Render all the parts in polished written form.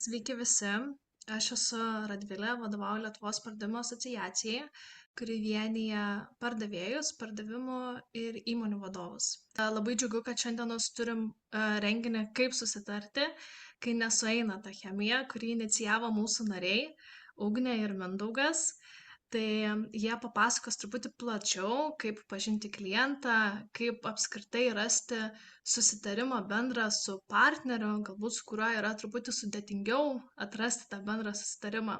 Sveiki visi, aš esu Radvilė, vadovauju Lietuvos pardavimo asociacijai, kuri vienyje pardavėjus, pardavimų ir įmonių vadovus. Labai džiugu, kad šiandienos turim renginį Kaip susitarti, kai nesueina ta chemija, kurį inicijavo mūsų nariai Ugnė ir Mindaugas. Tai jie papasakos truputį plačiau, kaip pažinti klientą, kaip apskritai rasti susitarimą bendrą su partneriu, galbūt su kuriuo yra truputį sudėtingiau atrasti tą bendrą susitarimą.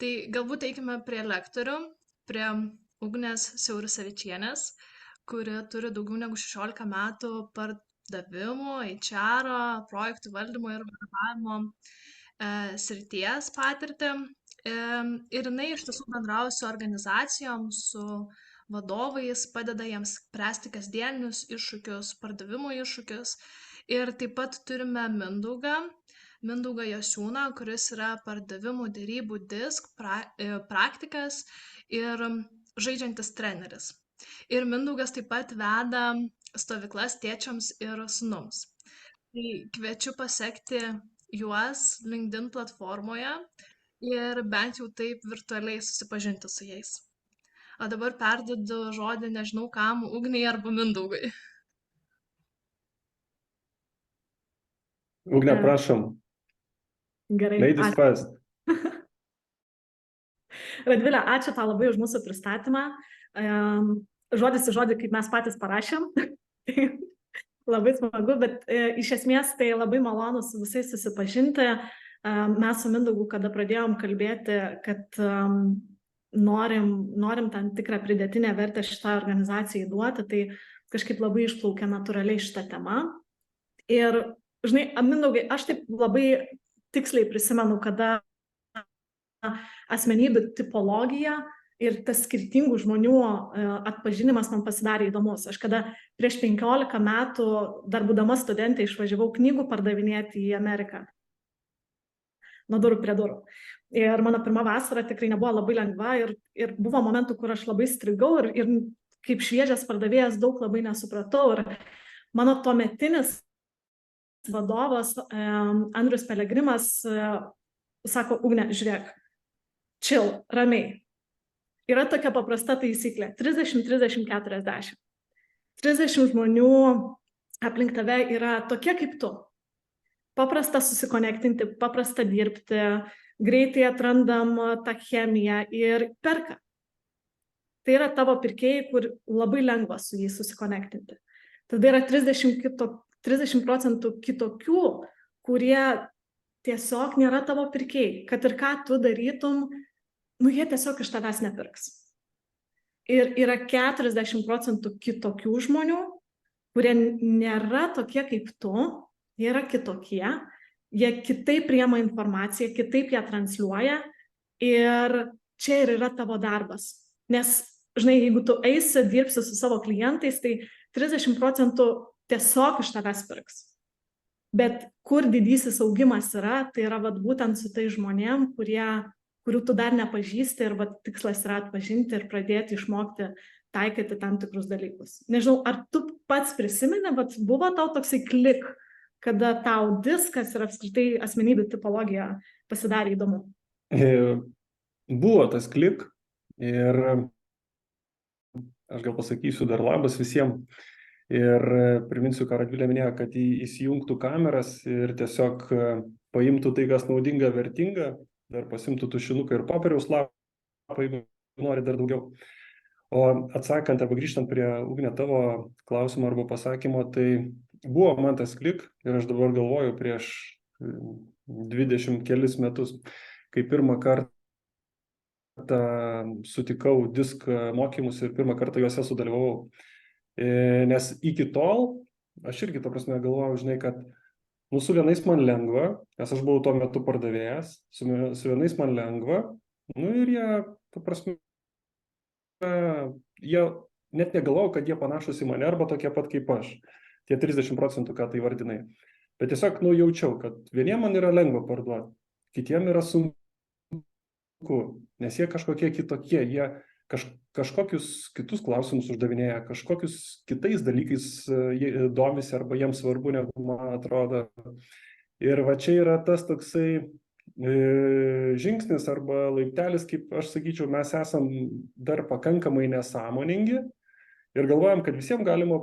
Tai galbūt eikime prie lektorių, prie Ugnės Siaurisavičienės, kuri turi daugiau negu 16 metų pardavimų, HR, projektų valdymo ir vadovavimo srities patirtį. Ir jinai iš tiesų bendrauja su organizacijom, su vadovais, padeda jiems spręsti kasdieninius iššūkius, pardavimo iššūkius. Ir taip pat turime Mindaugą Jasiūną, kuris yra pardavimų dėrybų disk praktikas ir žaidžiantis treneris. Ir Mindaugas taip pat veda stovyklas tėčiams ir sūnums. Tai kviečiu pasekti juos LinkedIn platformoje ir bent jau taip virtualiai susipažinti su jais. O dabar perduodu žodį nežinau kam, Ugniai arba Mindaugui. Ugne, prašom. Gerai. Ladies first. Radvilė, ačiū tau labai už mūsų pristatymą. Žodis į žodį, kaip mes patys parašėm. Labai smagu, bet iš esmės tai labai malonu su visais susipažinti. Mes su Mindaugu, kada pradėjom kalbėti, kad norim tam tikrą pridėtinę vertę šitą organizacijai duoti, tai kažkaip labai išplaukė natūraliai šitą temą. Ir, žinai, Mindaugai, aš taip labai tiksliai prisimenu, kada asmenybių tipologija ir tas skirtingų žmonių atpažinimas man pasidarė įdomus. Aš kada prieš 15 metų, dar būdama studentė, išvažiavau knygų pardavinėti į Ameriką. Nuo durų prie durų. Ir mano pirma vasara tikrai nebuvo labai lengva ir buvo momentų, kur aš labai strigau ir kaip šviežias pardavėjas daug labai nesupratau. Ir mano tuometinis vadovas Andrius Pelegrimas sako: Ugne, žiūrėk, chill, ramiai. Yra tokia paprasta taisyklė: 30-30-40. 30 žmonių aplink tave yra tokie kaip tu. Paprasta susikonektinti, paprasta dirbti, greitai atrandam tą chemiją ir perka. Tai yra tavo pirkėjai, kur labai lengva su jais susikonektinti. Tada yra 30% kitokių, kurie tiesiog nėra tavo pirkėjai. Kad ir ką tu darytum, jie tiesiog iš tavęs nepirks. Ir yra 40% kitokių žmonių, kurie nėra tokie kaip tu, jie yra kitokie, jie kitaip priima informaciją, kitaip ją transliuoja ir čia ir yra tavo darbas. Nes, žinai, jeigu tu eisi, dirbsi su savo klientais, tai 30% tiesiog iš tavęs pirks. Bet kur didysis augimas yra, tai yra būtent su tai žmonėm, kurių tu dar nepažįsti ir tikslas yra atpažinti ir pradėti išmokti taikyti tam tikrus dalykus. Nežinau, ar tu pats prisimeni, bet buvo tau toksai klik, kada tau diskas ir apskritai asmenybių tipologija pasidarė įdomu? Buvo tas klik ir aš gal pasakysiu dar labas visiems. Ir priminsiu, ką Radvilė minėjo, kad įsijungtų kameras ir tiesiog paimtų tai, kas naudinga, vertinga, dar pasimtų tušinuką ir popieriaus lapą, jeigu nori dar daugiau. O atsakant arba grįžtant prie Ugne tavo klausimo arba pasakymo, tai buvo man tas klik ir aš dabar galvoju prieš 20 kelis metus, kai pirmą kartą sutikau disk mokymus ir pirmą kartą juose sudalyvavau. Nes iki tol aš irgi, ta prasme, galvojau, žinai, kad su vienais man lengva, nes aš buvau tuo metu pardavėjas, su vienais man lengva, ir jie, ta prasme, jie net negalvojau, kad jie panašus į mane arba tokie pat kaip aš, tie 30%, ką tai vardinai. Bet tiesiog, jaučiau, kad vieniem man yra lengva parduoti, kitiem yra sunku, nes jie kažkokie kitokie, jie kažkokius kitus klausimus uždavinėja, kažkokius kitais dalykais domisi arba jiems svarbu, negu man atrodo. Ir va čia yra tas toksai žingsnis arba laiptelis, kaip aš sakyčiau, mes esam dar pakankamai nesąmoningi ir galvojam, kad visiems galima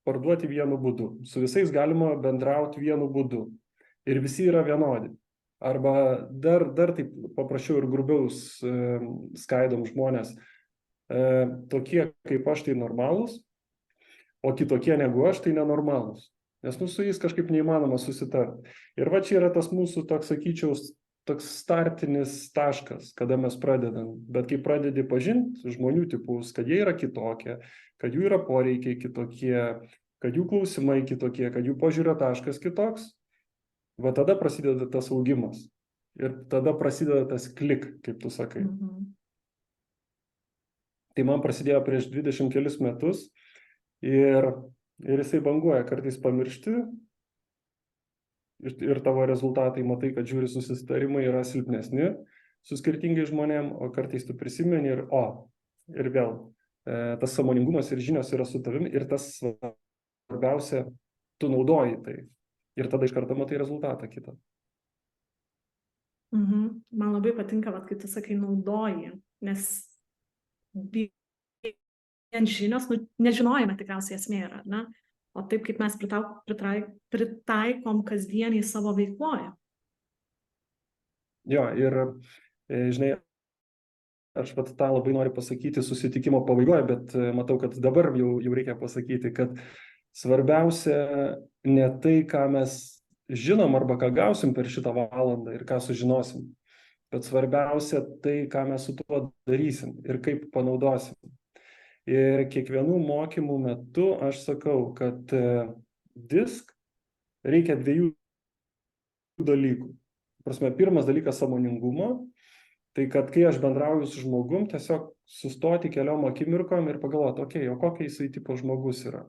parduoti vienu būdu, su visais galima bendrauti vienu būdu ir visi yra vienodi. Arba dar taip paprasčiau ir grubiau skaidom žmonės. Tokie kaip aš tai normalūs, o kitokie negu aš tai nenormalūs. Nes su jais kažkaip neįmanoma susitarti. Ir va čia yra tas mūsų, toks, sakyčiau, toks startinis taškas, kada mes pradedam. Bet kai pradedi pažinti žmonių tipus, kad jie yra kitokie, kad jų yra poreikiai kitokie, kad jų klausimai kitokie, kad jų požiūrio taškas kitoks, va tada prasideda tas augimas. Ir tada prasideda tas klik, kaip tu sakai. Tai man prasidėjo prieš 20 kelis metus ir jisai banguoja, kartais pamiršti ir tavo rezultatai, matai, kad žiūri susitarimai yra silpnesni su skirtingai žmonėm, o kartais tu prisimeni ir vėl tas sąmoningumas ir žinios yra su tavim ir tas svarbiausia, tu naudoji tai ir tada iš karto matai rezultatą kitą. Man labai patinka, kai tu sakai naudoji, nes vien žinios, nežinojame tikriausiai esmė yra, ne? O taip kaip mes pritaikom kasdieniai savo veikloje. Jo, ir žinai, aš pat tą labai noriu pasakyti susitikimo pabaigoje, bet matau, kad dabar jau reikia pasakyti, kad svarbiausia ne tai, ką mes žinom arba ką gausim per šitą valandą ir ką sužinosim, bet svarbiausia tai, ką mes su tuo darysim ir kaip panaudosim. Ir kiekvienų mokymų metu aš sakau, kad disk reikia 2 dalykų. Prasme, pirmas dalykas sąmoningumo, tai kad kai aš bendrauju su žmogum, tiesiog sustoti keliom akimirkom ir pagalvoti, o kokia jisai tipo žmogus yra.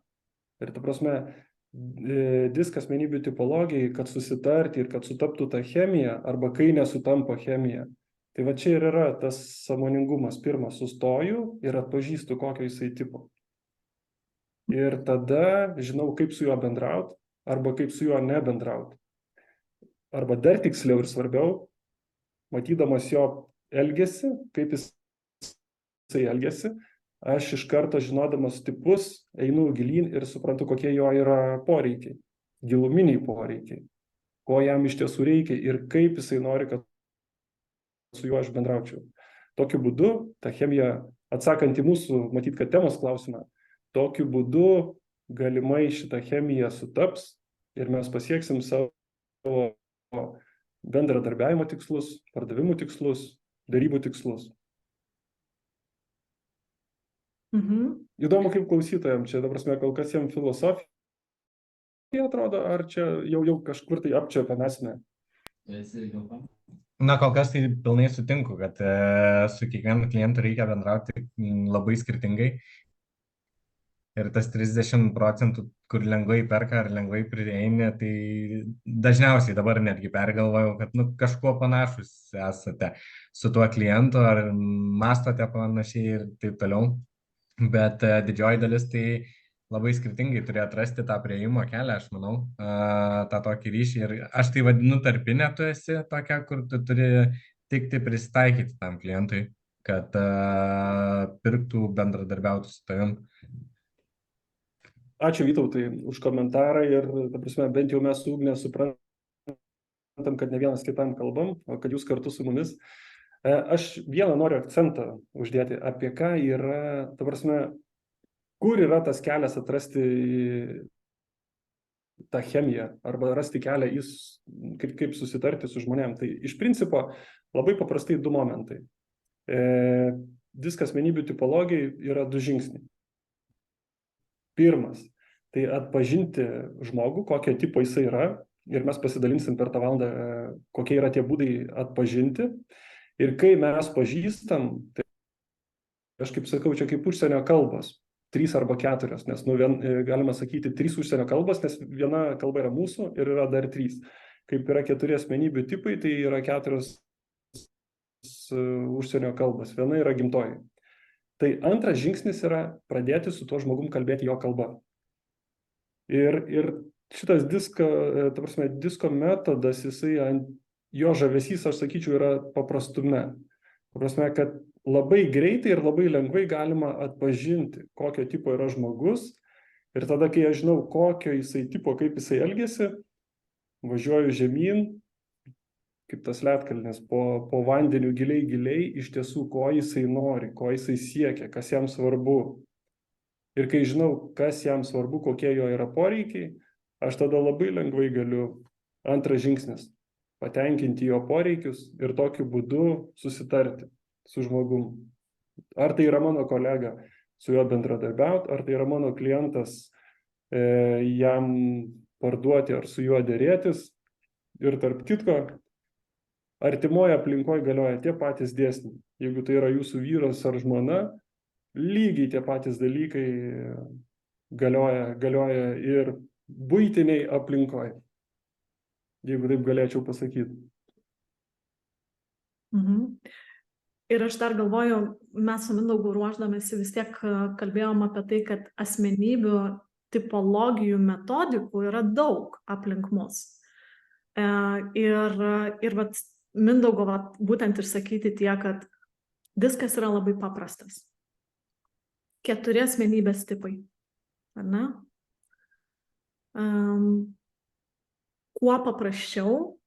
Ir ta prasme, disk asmenybių tipologijai, kad susitarti ir kad sutaptų ta chemija, arba kai nesutampa chemija. Tai va čia ir yra tas sąmoningumas. Pirmas, sustoju ir atpažįstu, kokio jisai tipo. Ir tada žinau, kaip su juo bendrauti, arba kaip su juo nebendrauti. Arba dar tiksliau ir svarbiau, matydamas jo elgesį, kaip jisai elgesi, aš iš karto žinodamas tipus, einu gilyn ir suprantu, kokie jo yra poreikiai, giluminiai poreikiai, ko jam iš tiesų reikia ir kaip jisai nori, kad su juo aš bendraučiau. Tokiu būdu, ta chemija, atsakant į mūsų, matyt, kad temos klausimą, tokiu būdu galimai šita chemija sutaps ir mes pasieksim savo bendradarbiavimo tikslus, pardavimų tikslus, darybų tikslus. Įdomu, kaip klausytojams čia, ta prasme, kol kas jiems filosofija atrodo, ar čia jau kažkur tai apčiuopia esmę? Na, kol kas tai pilnai sutinku, kad su kiekvienu klientu reikia bendrauti labai skirtingai. Ir tas 30%, kur lengvai perka ar lengvai prieini, tai dažniausiai dabar netgi pergalvojau, kad kažkuo panašus esate su tuo klientu ar mastote panašiai ir taip toliau. Bet didžioji dalis tai labai skirtingai turi atrasti tą prieimo kelią, aš manau, tą tokį ryšį. Ir aš tai vadinu tarpinę, tu esi tokia, kur tu turi tikti prisitaikyti tam klientui, kad pirktų, bendradarbiautų su tavim. Ačiū Vytautai už komentarą ir, ta prasme, bent jau mes su Ugne suprantam, kad ne vienas kitam kalbam, o kad jūs kartu su mumis. Aš vieną noriu akcentą uždėti, apie ką yra, ta prasme, kur yra tas kelias atrasti tą chemiją arba rasti kelią kaip susitarti su žmonėm. Tai iš principo labai paprastai 2 momentai. Disk asmenybių tipologijai yra 2 žingsniai. Pirmas, tai atpažinti žmogų, kokio tipo jisai yra, ir mes pasidalinsim per tą valandą, kokie yra tie būdai atpažinti. Ir kai mes pažįstam, tai aš kaip sakau, čia kaip užsienio kalbos, 3 arba 4, nes galima sakyti 3 užsienio kalbos, nes viena kalba yra mūsų ir yra dar 3. Kaip yra 4 asmenybių tipai, tai yra 4 užsienio kalbos, viena yra gimtoji. Tai antras žingsnis yra pradėti su tuo žmogum kalbėti jo kalba. Ir šitas disko metodas, jo žavesys, aš sakyčiau, yra paprastume. Paprasme, kad labai greitai ir labai lengvai galima atpažinti, kokio tipo yra žmogus. Ir tada, kai aš žinau, kokio jisai tipo, kaip jisai elgiasi, važiuoju žemyn, kaip tas ledkalnis, po vandeniu giliai, iš tiesų, ko jisai nori, ko jisai siekia, kas jam svarbu. Ir kai žinau, kas jam svarbu, kokie jo yra poreikiai, aš tada labai lengvai galiu, antras žingsnis, patenkinti jo poreikius ir tokiu būdu susitarti su žmogum. Ar tai yra mano kolega, su juo bendradarbiauti, ar tai yra mano klientas, jam parduoti ar su juo dėrėtis. Ir tarp kitko, artimoje aplinkoje galioja tie patys dėsniai. Jeigu tai yra jūsų vyras ar žmona, lygiai tie patys dalykai galioja ir buitiniai aplinkoje. Jeigu taip galėčiau pasakyti. Ir aš dar galvoju, mes su Mindaugu ruošdamėsi vis tiek kalbėjom apie tai, kad asmenybių tipologijų metodikų yra daug aplink mus. Ir vat, Mindaugo vat, būtent ir sakyti tie, kad diskas yra labai paprastas. 4 asmenybės tipai. Ar ne? Kuo paprasčiau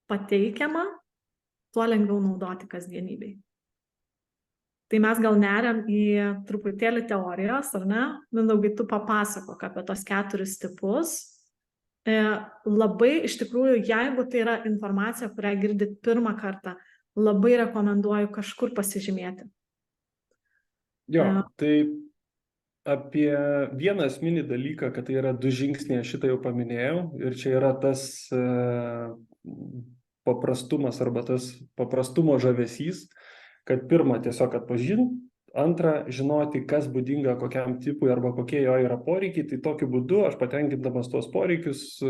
pateikiama, tuo lengviau naudoti kasdienybei. Tai mes gal neriam į truputėlį teorijos, ar ne? Mindaugai, tu papasakok apie tos 4 tipus. Labai, iš tikrųjų, jeigu tai yra informacija, kurią girdit pirmą kartą, labai rekomenduoju kažkur pasižymėti. Jo, tai apie vieną esminį dalyką, kad tai yra 2 žingsniai, aš šitą jau paminėjau, ir čia yra tas paprastumas arba tas paprastumo žavesys, kad pirmą tiesiog atpažinti, antrą žinoti, kas būdinga kokiam tipui arba kokie jo yra poreikiai, tai tokiu būdu aš patenkindamas tuos poreikius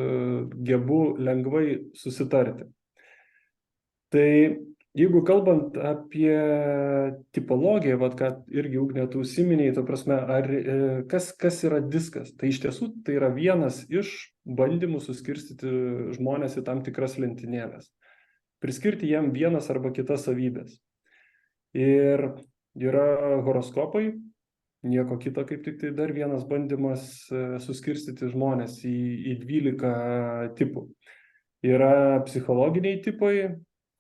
gebu lengvai susitarti. Tai jeigu kalbant apie tipologiją, vat, kad irgi Ugnė tu užsiminei, ta prasme, kas yra diskas, tai iš tiesų tai yra vienas iš bandymų suskirstyti žmonės į tam tikras lentynėles, priskirti jiem vienas arba kitas savybės. Ir yra horoskopai, nieko kito, kaip tik tai dar vienas bandymas suskirstyti žmonės į 12 tipų. Yra psichologiniai tipai,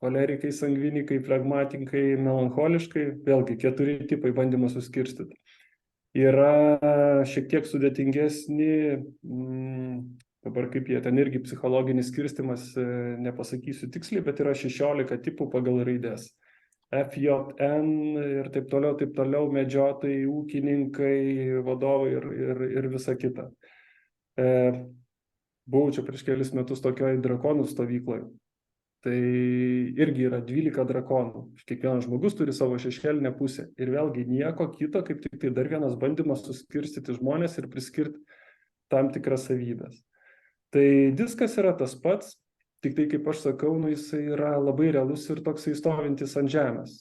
cholerikai, sangvinikai, flegmatikai, melancholiškai, vėlgi 4 tipai bandymas suskirstyti. Yra šiek tiek sudėtingesni, dabar kaip jie ten irgi psichologinis skirstimas, nepasakysiu tiksliai, bet yra 16 tipų pagal raidės. FJN ir taip toliau, medžiotojai, ūkininkai, vadovai ir visa kita. Buvau čia prieš kelis metus tokioje drakonų stovykloje. Tai irgi yra 12 drakonų. Kiekvienas žmogus turi savo šešėlinę pusę. Ir vėlgi nieko kito, kaip tik tai dar vienas bandymas suskirstyti žmonės ir priskirti tam tikras savybės. Tai diskas yra tas pats. Tik tai, kaip aš sakau, jisai yra labai realus ir toksai stovintis ant žemės.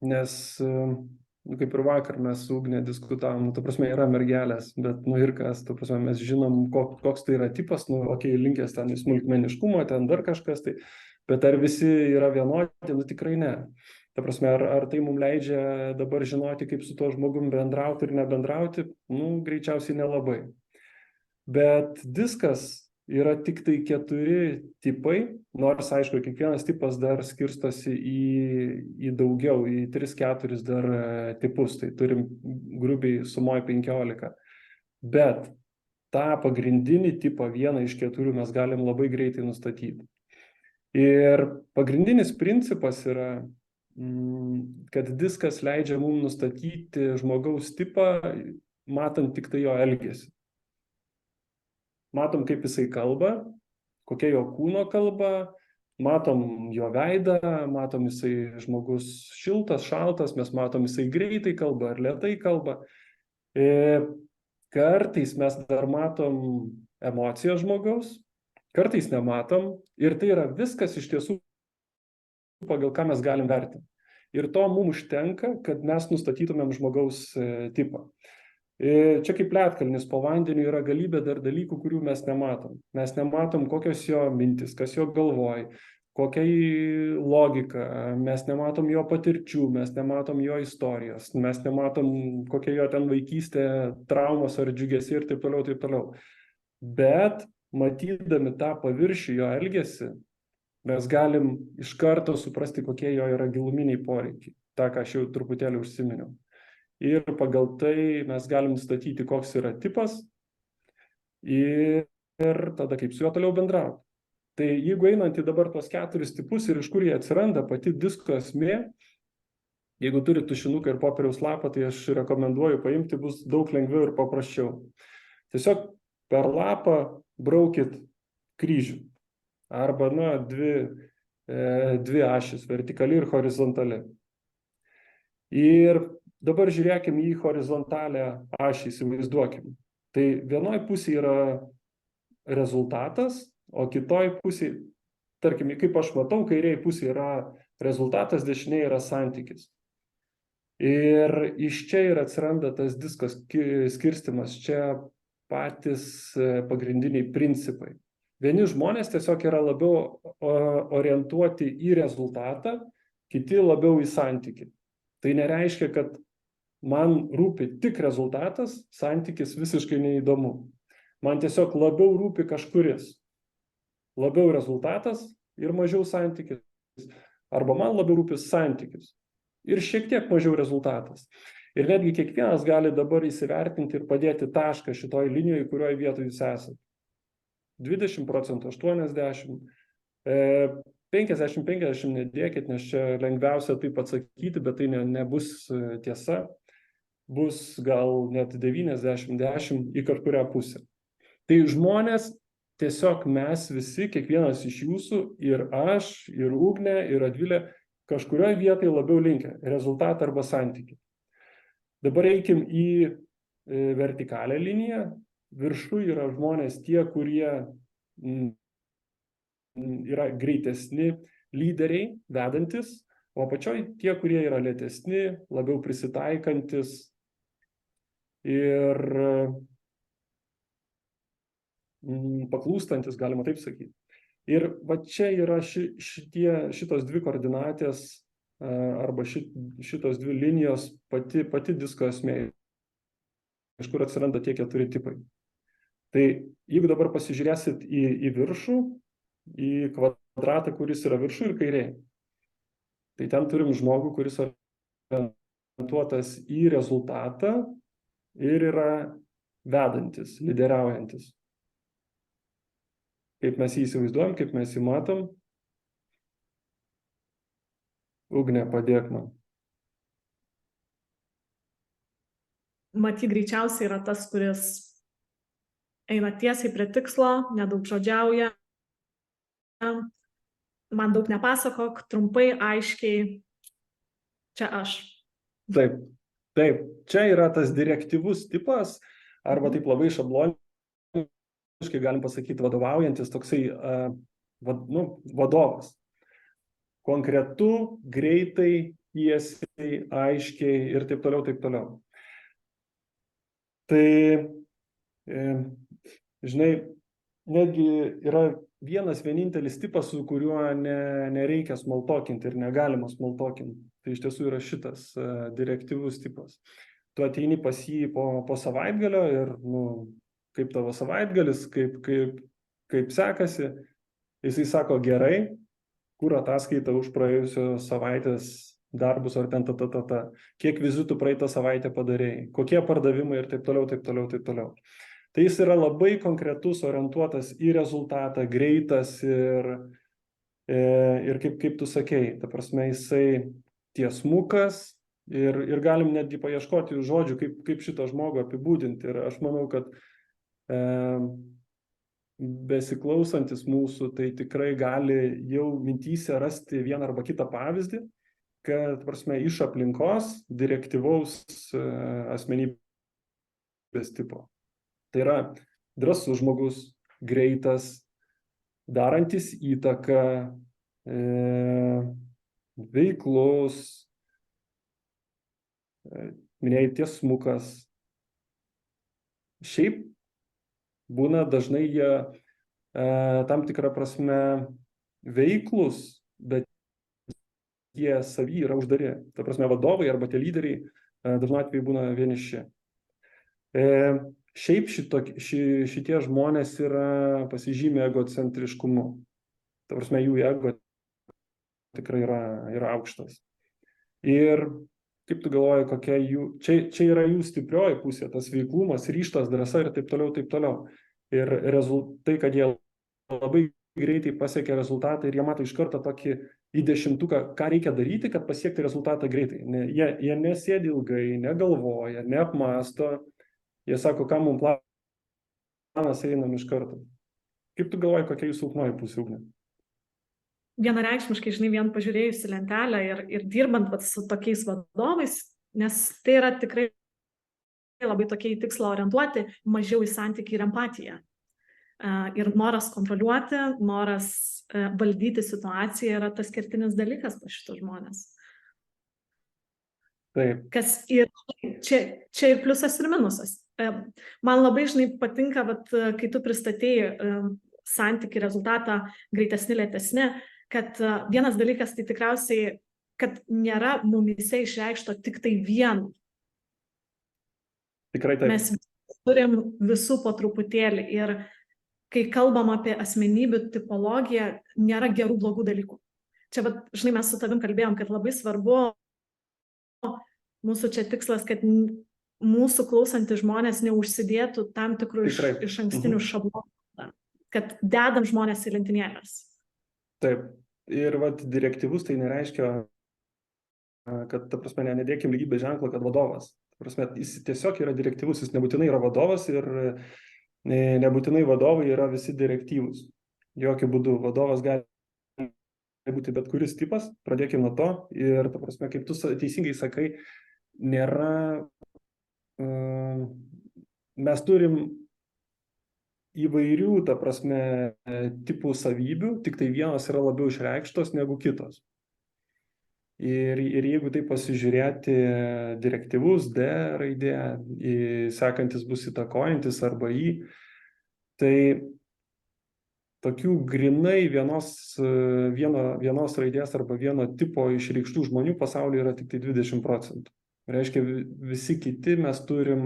Nes, kaip ir vakar mes su Ugne diskutavom, ta prasme, yra mergelės, bet, ir kas, ta prasme, mes žinom, koks tai yra tipas, linkęs ten į smulkmeniškumą, ten dar kažkas, tai, bet ar visi yra vienodi, tikrai ne. Ta prasme, ar tai mums leidžia dabar žinoti, kaip su tuo žmogum bendrauti ir nebendrauti, greičiausiai nelabai. Bet diskas yra tik tai 4 tipai, nors, aišku, kiekvienas tipas dar skirstosi į daugiau, į 3-4 dar tipus, tai turim grubiai sumoje 15. Bet tą pagrindinį tipą, vieną iš 4, mes galim labai greitai nustatyti. Ir pagrindinis principas yra, kad diskas leidžia mums nustatyti žmogaus tipą, matant tik tai jo elgesį. Matom, kaip jisai kalba, kokia jo kūno kalba, matom jo veidą, matom jisai žmogus šiltas, šaltas, mes matom jisai greitai kalba ar lėtai kalba. Kartais mes dar matom emociją žmogaus, kartais nematom ir tai yra viskas iš tiesų pagal ką mes galim vertinti. Ir to mums užtenka, kad mes nustatytumėm žmogaus tipą. Čia kaip ledkalnis, po vandeniu yra galybė dar dalykų, kurių mes nematom. Mes nematom, kokios jo mintis, kas jo galvoj, kokia logika, mes nematom jo patirčių, mes nematom jo istorijos, mes nematom, kokia jo ten vaikystė, traumos ar džiugesiai ir taip toliau, taip toliau. Bet matydami tą paviršių jo elgesį, mes galim iš karto suprasti, kokie jo yra giluminiai poreikiai. Ta, ką aš jau truputėlį užsiminiau. Ir pagal tai mes galim nustatyti, koks yra tipas ir tada kaip su juo toliau bendrauti. Tai jeigu einant į dabar tos 4 tipus ir iš kur jie atsiranda, pati disko esmė, jeigu turi tušinuką ir popieriaus lapą, tai aš rekomenduoju paimti, bus daug lengviau ir paprasčiau. Tiesiog per lapą braukit kryžių arba dvi ašis, vertikali ir horizontali. Ir dabar žiūrėkim į horizontalią ašį, įsivaizduokim. Tai vienoj pusėje yra rezultatas, o kitoj pusėje, tarkim, kaip aš matau, kairėje pusėje yra rezultatas, dešinėje yra santykis. Ir iš čia ir atsiranda tas disko skirstimas, čia patys pagrindiniai principai. Vieni žmonės tiesiog yra labiau orientuoti į rezultatą, kiti labiau į santykį. Tai nereiškia, kad man rūpi tik rezultatas, santykis visiškai neįdomu. Man tiesiog labiau rūpi kažkuris. Labiau rezultatas ir mažiau santykis. Arba man labiau rūpi santykis ir šiek tiek mažiau rezultatas. Ir netgi kiekvienas gali dabar įsivertinti ir padėti tašką šitoj linijoje, kurioje vietoje jūs esate. 20%, 80%, 50-50 nedėkit, nes čia lengviausia taip atsakyti, bet tai nebus tiesa. Bus gal net 90-10 į kažkurią pusę. Tai žmonės, tiesiog mes visi, kiekvienas iš jūsų, ir aš, ir Ugnė, ir Radvilė, kažkurioje vietoje labiau linkę rezultatą arba santykį. Dabar eikim į vertikalią liniją. Viršų yra žmonės tie, kurie yra greitesni lyderiai, vedantis, o apačioj tie, kurie yra lėtesni, labiau prisitaikantis ir paklūstantis, galima taip sakyti. Ir va čia yra šitos dvi koordinatės arba šitos dvi linijos pati disko esmė, iš kur atsiranda tie 4 tipai. Tai jeigu dabar pasižiūrėsit į viršų, į kvadratą, kuris yra viršų ir kairėje, tai ten turim žmogų, kuris orientuotas į rezultatą ir yra vedantis, lyderiaujantis. Kaip mes jį įsivaizduojam, kaip mes jį matom. Ugnė, padėk man. Matyt, greičiausiai yra tas, kuris eina tiesiai prie tikslo, nedaug žodžiauja, man daug nepasakok, trumpai, aiškiai, čia aš. Taip, čia yra tas direktyvus tipas, arba taip labai šabloniškai galim pasakyti vadovaujantis toksai vadovas. Konkretu, greitai, tiesiai, aiškiai ir taip toliau, taip toliau. Tai, žinai, netgi yra vienintelis tipas, su kuriuo nereikia smalltalkinti ir negalima smalltalkinti. Tai iš tiesų yra šitas direktyvus tipas. Tu ateini pas jį po savaitgalio ir, kaip tavo savaitgalis, kaip sekasi, jisai sako gerai, kur ataskaita už praėjusios savaitės darbus ar ten kiek vizitų praeitą savaitę padarėjai, kokie pardavimai ir taip toliau, taip toliau, taip toliau. Tai jis yra labai konkretus, orientuotas į rezultatą, greitas ir kaip tu sakei, ta prasme, jisai tiesmukas ir galim netgi paieškoti žodžių, kaip šitą žmogų apibūdinti. Ir aš manau, kad besiklausantis mūsų, tai tikrai gali jau mintyse rasti vieną arba kitą pavyzdį, kad, prasme, iš aplinkos direktyvaus asmenybės tipo. Tai yra drąsus žmogus, greitas, darantis įtaką, veiklus, minėjai tiesmukas, šiaip būna dažnai jie tam tikrą prasme veiklus, bet jie savy yra uždari. Ta prasme, vadovai arba tie lyderiai dažnu atveju būna vieniši. Šiaip šitie žmonės yra pasižymę egocentriškumu. Ta prasme, jų ego tikrai yra aukštas. Ir kaip tu galvoji, kokia jų, čia yra jų stiprioji pusė, tas veiklumas, ryžtas, drąsa ir taip toliau. Ir tai, kad jie labai greitai pasiekia rezultatą ir jie mato iš karto tokį į 10, ką reikia daryti, kad pasiekti rezultatą greitai. Jie nesėdi ilgai, negalvoja, neapmąsto, jie sako, ką mums planas, einam iš karto. Kaip tu galvoji, kokia jų silpnoji pusė, Ugne? Vienareikšmiškai, žinai, vien pažiūrėjus į lentelę ir dirbant su tokiais vadovais, nes tai yra tikrai labai tokie į tikslą orientuoti, mažiau į santykį ir empatiją. Ir noras kontroliuoti, noras valdyti situaciją yra tas kertinis dalykas pas šitus žmonės. Taip. Kas ir čia ir pliusas ir minusas. Man labai, žinai, patinka, kai tu pristatėjai santykį, rezultatą greitesni, lėtesni, kad vienas dalykas tai tikriausiai, kad nėra mumyse išreikšto tik tai vieno. Tikrai taip. Mes turim visų po truputėlį ir kai kalbam apie asmenybių tipologiją, nėra gerų, blogų dalykų. Čia, žinai, mes su tavim kalbėjom, kad labai svarbu, mūsų čia tikslas, kad mūsų klausantys žmonės neužsidėtų tam tikrų iš ankstinių šablonų, kad dedam žmonės į lentynėles. Taip. Ir direktyvus tai nereiškia, kad, ta prasme, nedėkim lygybės ženklą, kad vadovas. Ta prasme, jis tiesiog yra direktyvus, jis nebūtinai yra vadovas ir nebūtinai vadovai yra visi direktyvūs. Jokių būdų vadovas gali būti bet kuris tipas, pradėkime nuo to. Ir, ta prasme, kaip tu teisingai sakai, nėra, mes turim įvairių, ta prasme, tipų savybių, tik tai vienos yra labiau išreikštos negu kitos. Ir jeigu tai pasižiūrėti direktyvus, D raidė, sekantis bus įtakojantis arba I, tai tokių grinai vienos raidės arba vieno tipo išreikštų žmonių pasaulyje yra tik tai 20%. Reiškia, visi kiti mes turim,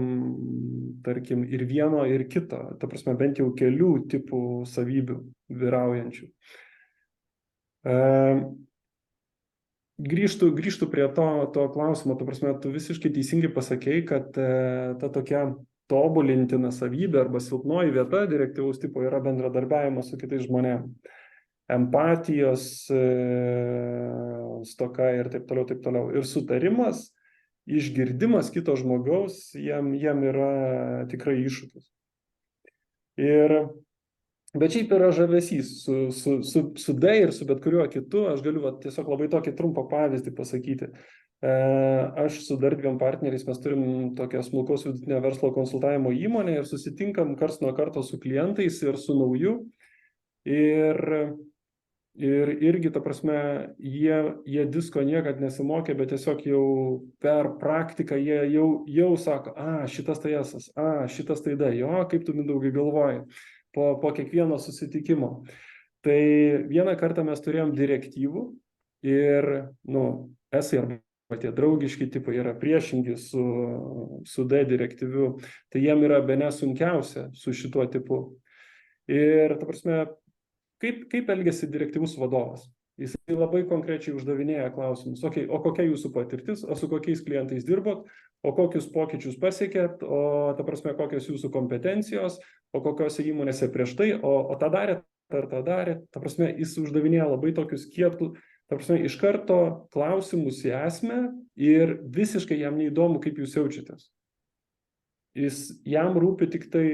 tarkim, ir vieno, ir kito, ta prasme, bent jau kelių tipų savybių vyraujančių. Grįžtu prie to klausimo, ta prasme, tu visiškai teisingai pasakei, kad ta tokia tobulintina savybė arba silpnoji vieta direktyvaus tipo yra bendradarbiavimas su kitais žmonėmis. Empatijos stoka ir taip toliau. Ir sutarimas, išgirdimas kito žmogaus, jam yra tikrai iššūkis. Bet šiaip yra žavesys su D ir su bet kuriuo kitu. Aš galiu tiesiog labai tokį trumpą pavyzdį pasakyti. Aš su dar 2 partneriais, mes turim tokią smulkaus vidutinio verslo konsultavimo įmonę ir susitinkam karts nuo karto su klientais ir su nauju. Ir irgi, ta prasme, jie disko niekad nesimokė, bet tiesiog jau per praktiką jie jau sako, šitas tai esas, šitas tai da, jo, kaip tu, Mindaugai, galvoji po kiekvieno susitikimo. Tai vieną kartą mes turėjom direktyvų ir, esai arba tie draugiški tipai yra priešingi su D direktyviu, tai jiem yra bene sunkiausia su šituo tipu. Ir, ta prasme, kaip elgiasi direktyvus vadovas? Jisai labai konkrečiai uždavinėja klausimus. O kokia jūsų patirtis, o su kokiais klientais dirbot, o kokius pokyčius pasiekėt, o, ta prasme, kokios jūsų kompetencijos, o kokiose įmonėse prieš tai, o tą darėt, ar tą darėt. Ta prasme, jis uždavinėja labai tokius kietus, ta prasme, iš karto klausimus į esmę ir visiškai jam neįdomu, kaip jūs jaučiatės. Jam rūpi tik tai,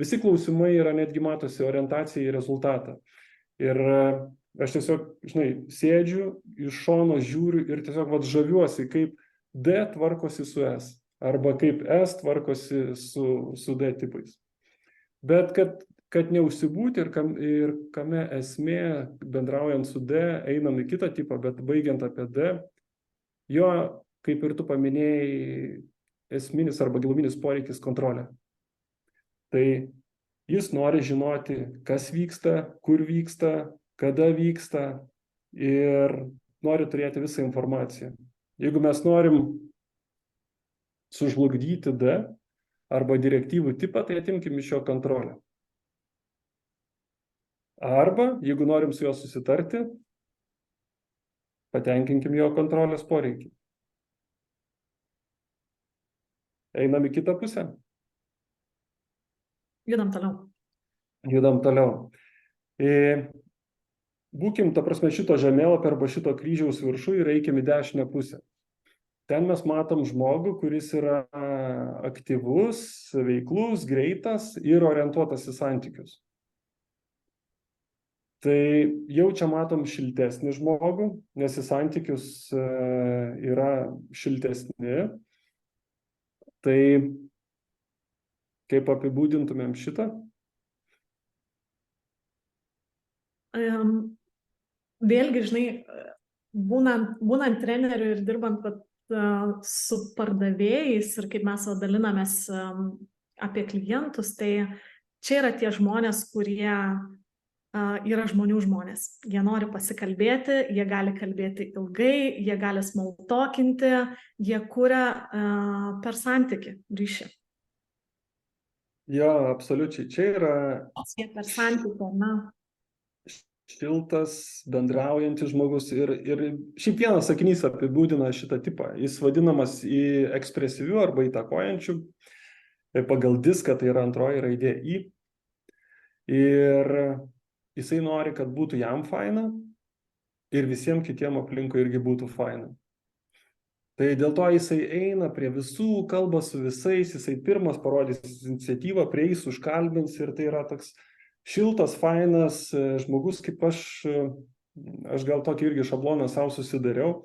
visi klausimai yra netgi matosi orientacija į rezultatą. Ir aš tiesiog, sėdžiu, iš šono žiūriu ir tiesiog žaviuosi, kaip D tvarkosi su S, arba kaip S tvarkosi su D tipais. Bet kad neužsibūti ir kame esmė, bendraujant su D, einam į kitą tipą, bet baigiant apie D, jo, kaip ir tu paminėjai, esminis arba giluminis poreikis kontrolė. Tai jis nori žinoti, kas vyksta, kur vyksta, kada vyksta ir nori turėti visą informaciją. Jeigu mes norim sužlugdyti D arba direktyvų tipą, tai atimkim iš jo kontrolę. Arba, jeigu norim su juo susitarti, patenkinkim jo kontrolės poreikį. Einam į kitą pusę. Judam toliau. Judam toliau. Būkim, ta prasme, šito žemėlapio arba šito kryžiaus viršų ir eikim į dešinę pusę. Ten mes matom žmogų, kuris yra aktyvus, veiklus, greitas ir orientuotas į santykius. Tai jau čia matom šiltesnį žmogų, nes į santykius yra šiltesni. Tai kaip apibūdintumėm šitą? Vėlgi, žinai, būnant treneriu ir dirbant su pardavėjais ir kaip mes dalinamės apie klientus, tai čia yra tie žmonės, kurie yra žmonių žmonės. Jie nori pasikalbėti, jie gali kalbėti ilgai, jie gali smalltalkinti, jie kuria per santykį ryšį. Jo, absoliučiai. Čia yra Jie per santykį, na. Šiltas, bendraujantis žmogus ir šiaip vienas sakinys apibūdina šitą tipą. Jis vadinamas į ekspresyvių arba įtakojančių. Pagal diską tai yra antroji raidė I. Ir jisai nori, kad būtų jam faina ir visiems kitiem aplinkui irgi būtų faina. Tai dėl to jisai eina prie visų, kalba su visais, jisai pirmas parodys iniciatyvą, prieis, užkalbins ir tai yra toks šiltas, fainas žmogus, kaip aš gal tokį irgi šabloną savo susidariau,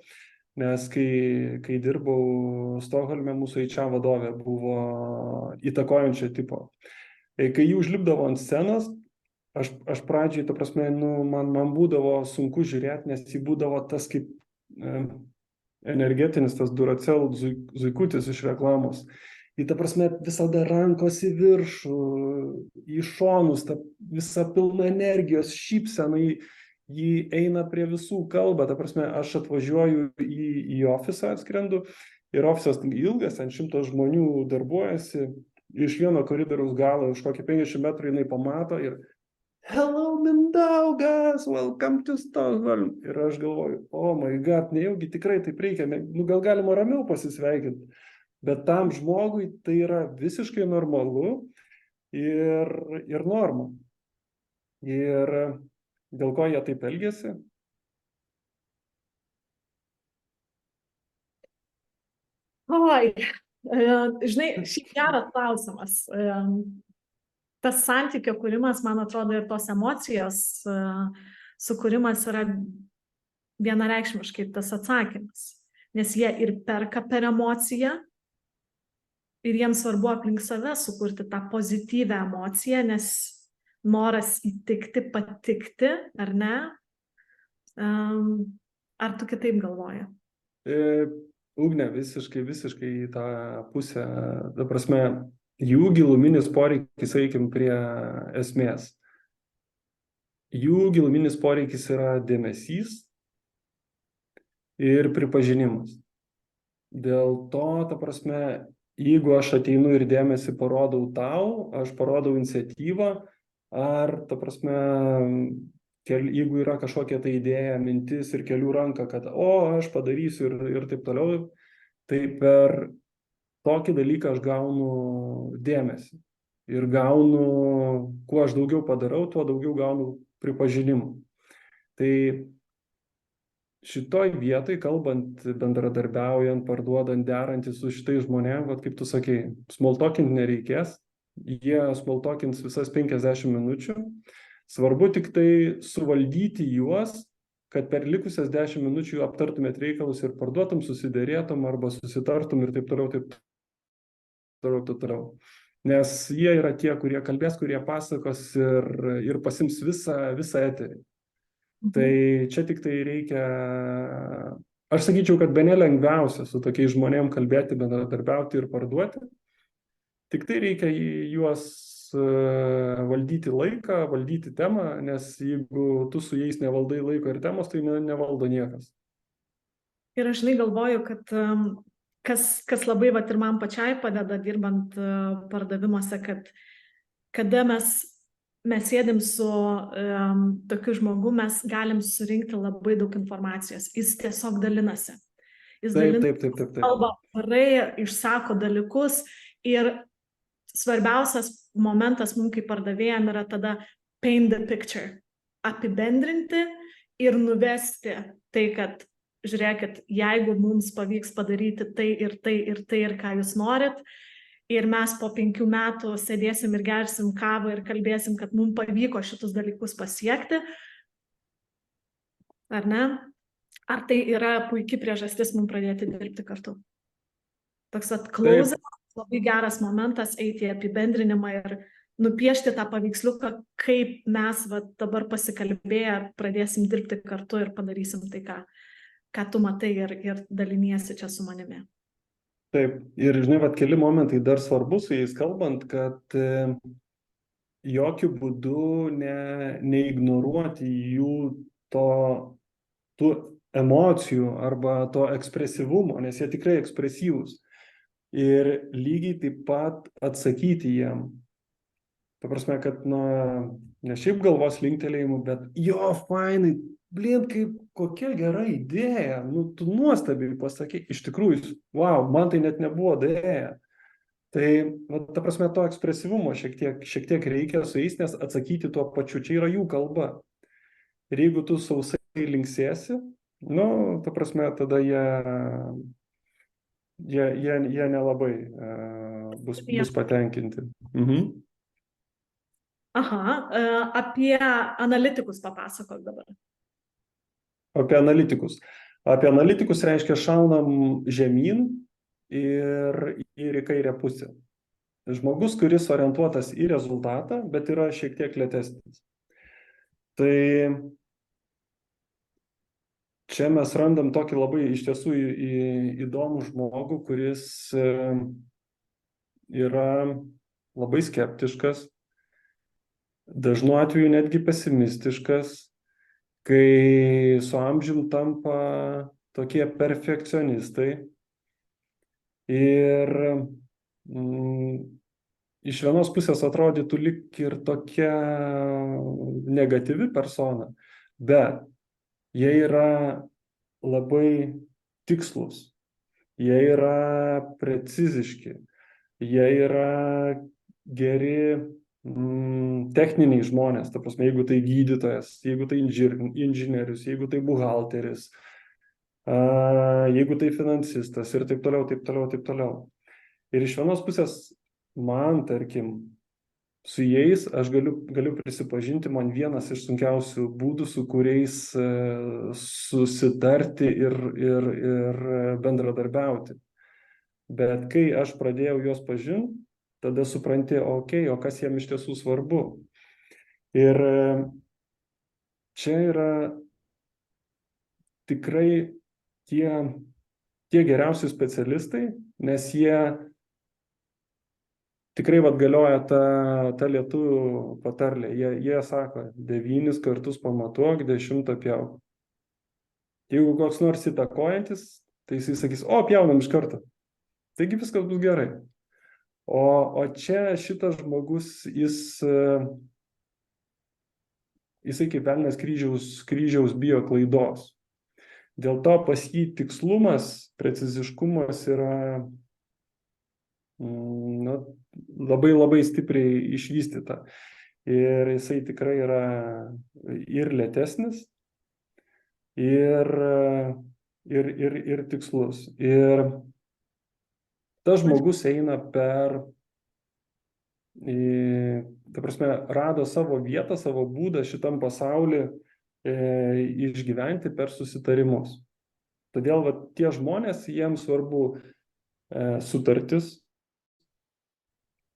nes kai dirbau Stokholme, mūsų HR vadovė buvo įtakojančio tipo. Kai jį užlipdavo ant scenos, aš pradžiai, ta prasme, man būdavo sunku žiūrėti, nes jį būdavo tas kaip energetinis, tas Duracell zuikutis iš reklamos. Į, ta prasme, visada rankos į viršų, į šonus, visa pilna energijos, šypsena, jį eina prie visų, kalba. Ta prasme, aš atvažiuoju į ofisą, atskrendu, ir ofisas ilgas, ant 100 žmonių darbuojasi, iš vieno koridoriaus galo, už kokį 50 metrų jinai pamato ir "Hello, Mindaugas, welcome to Stockholm." Ir aš galvoju, oh my god, nejaugi tikrai taip reikia, gal galima ramiau pasisveikinti. Bet tam žmogui tai yra visiškai normalu ir norma. Ir dėl ko jie taip elgiasi? Oi, žinai, šiaip geras klausimas. Tas santykio kūrimas, man atrodo, ir tos emocijos sukūrimas yra vienareikšmiškai tas atsakymas. Nes jie ir perka per emociją, ir jiems svarbu aplink save sukurti tą pozityvę emociją, nes noras įtikti, patikti, ar ne? Ar tu kitaip galvoji? Ugne, visiškai į tą pusę. Ta prasme, jų giluminis poreikis, eikim prie esmės. Jų giluminis poreikis yra dėmesys ir pripažinimas. Dėl to, ta prasme, jeigu aš ateinu ir dėmesį parodau tau, aš parodau iniciatyvą, ar, ta prasme, jeigu yra kažkokia tai idėja, mintis ir kelių ranką, kad aš padarysiu ir taip toliau, tai per tokį dalyką aš gaunu dėmesį. Ir gaunu, kuo aš daugiau padarau, tuo daugiau gaunu pripažinimų. Tai šitoj vietoj, kalbant, bendradarbiaujant, parduodant, derantis su šitais žmonėm, vat kaip tu sakei, smalltalkint nereikės, jie smalltalkins visas 50 minučių, svarbu tik tai suvaldyti juos, kad per likusias 10 minučių aptartumėt reikalus ir parduotum, susiderėtum arba susitartum ir taip toliau. Nes jie yra tie, kurie kalbės, kurie pasakos ir pasims visą eterį. Tai čia tik tai reikia, aš sakyčiau, kad bene lengviausia su tokiais žmonėm kalbėti, bendradarbiauti ir parduoti, Tik tai reikia juos valdyti laiką, valdyti temą, nes jeigu tu su jais nevaldai laiko ir temos, tai nevaldo niekas. Ir aš žinai galvoju, kad kas labai vat, ir man pačiai padeda dirbant pardavimuose, kad kada mes sėdim su tokiu žmogu, mes galim surinkti labai daug informacijos. Jis tiesiog dalinasi. Jis Taip. kalba parai, išsako dalykus ir svarbiausias momentas mums kaip pardavėjam yra tada paint the picture. Apibendrinti ir nuvesti tai, kad žiūrėkit, jeigu mums pavyks padaryti tai ir tai ir tai ir ką jūs norit, ir mes po 5 metų sėdėsim ir gersim kavą ir kalbėsim, kad mums pavyko šitus dalykus pasiekti, ar ne? Ar tai yra puikia priežastis mums pradėti dirbti kartu? Toks atklausimas, labai geras momentas eiti į apibendrinimą ir nupiešti tą paveiksliuką, kaip mes dabar pasikalbėję pradėsim dirbti kartu ir padarysim tai, ką tu matai ir daliniesi čia su manimi. Taip, ir žinai, keli momentai dar svarbu su jais kalbant, kad jokių būdų neignoruoti jų tų emocijų arba to ekspresyvumo, nes jie tikrai ekspresyvūs. Ir lygiai taip pat atsakyti jiem. Ta prasme, kad, ne šiaip galvos linktelėjimu, bet jo, fainai, kokia gera idėja, tu nuostabiai pasakei, iš tikrųjų, wow, man tai net nebuvo dėja. Tai, ta prasme, to ekspresyvumo šiek tiek reikia su jais, nes atsakyti tuo pačiu, čia yra jų kalba. Ir jeigu tu sausai linksėsi, ta prasme, tada jie nelabai bus patenkinti. Aha, apie analitikus papasakok dabar. Apie analitikus reiškia šaunam žemyn ir į kairę pusę. Žmogus, kuris orientuotas į rezultatą, bet yra šiek tiek lėtesnis. Tai čia mes randam tokį labai iš tiesų įdomų žmogų, kuris yra labai skeptiškas, dažnu atveju netgi pesimistiškas, kai su amžium tampa tokie perfekcionistai ir iš vienos pusės atrodytų lyg ir tokia negatyvi persona, bet jie yra labai tikslus, jie yra preciziški, jie yra geri techniniai žmonės, ta prasme, jeigu tai gydytojas, jeigu tai inžinierius, jeigu tai buhalteris, jeigu tai finansistas ir taip toliau. Ir iš vienos pusės man, tarkim, su jais aš galiu prisipažinti, man vienas iš sunkiausių būdų, su kuriais susitarti ir bendradarbiauti. Bet kai aš pradėjau juos pažinti, tada supranti, o kas jiem iš tiesų svarbu. Ir čia yra tikrai tie geriausi specialistai, nes jie tikrai galioja ta lietuvių patarlė. Jie sako, 9 kartus pamatuok, 10 pjauk. Jeigu koks nors įtakojantis, tai jisai sakys, pjaunam iš karto. Taigi viskas bus gerai. O čia šitas žmogus, jisai kaip velnias kryžiaus bijo klaidos. Dėl to pas jį tikslumas, preciziškumas yra labai stipriai išvystyta. Ir jisai tikrai yra ir lėtesnis, ir tikslus. Ir tas žmogus eina ta prasme, rado savo vietą, savo būdą šitam pasauly išgyventi per susitarimus. Todėl tie žmonės, jiems svarbu sutartis,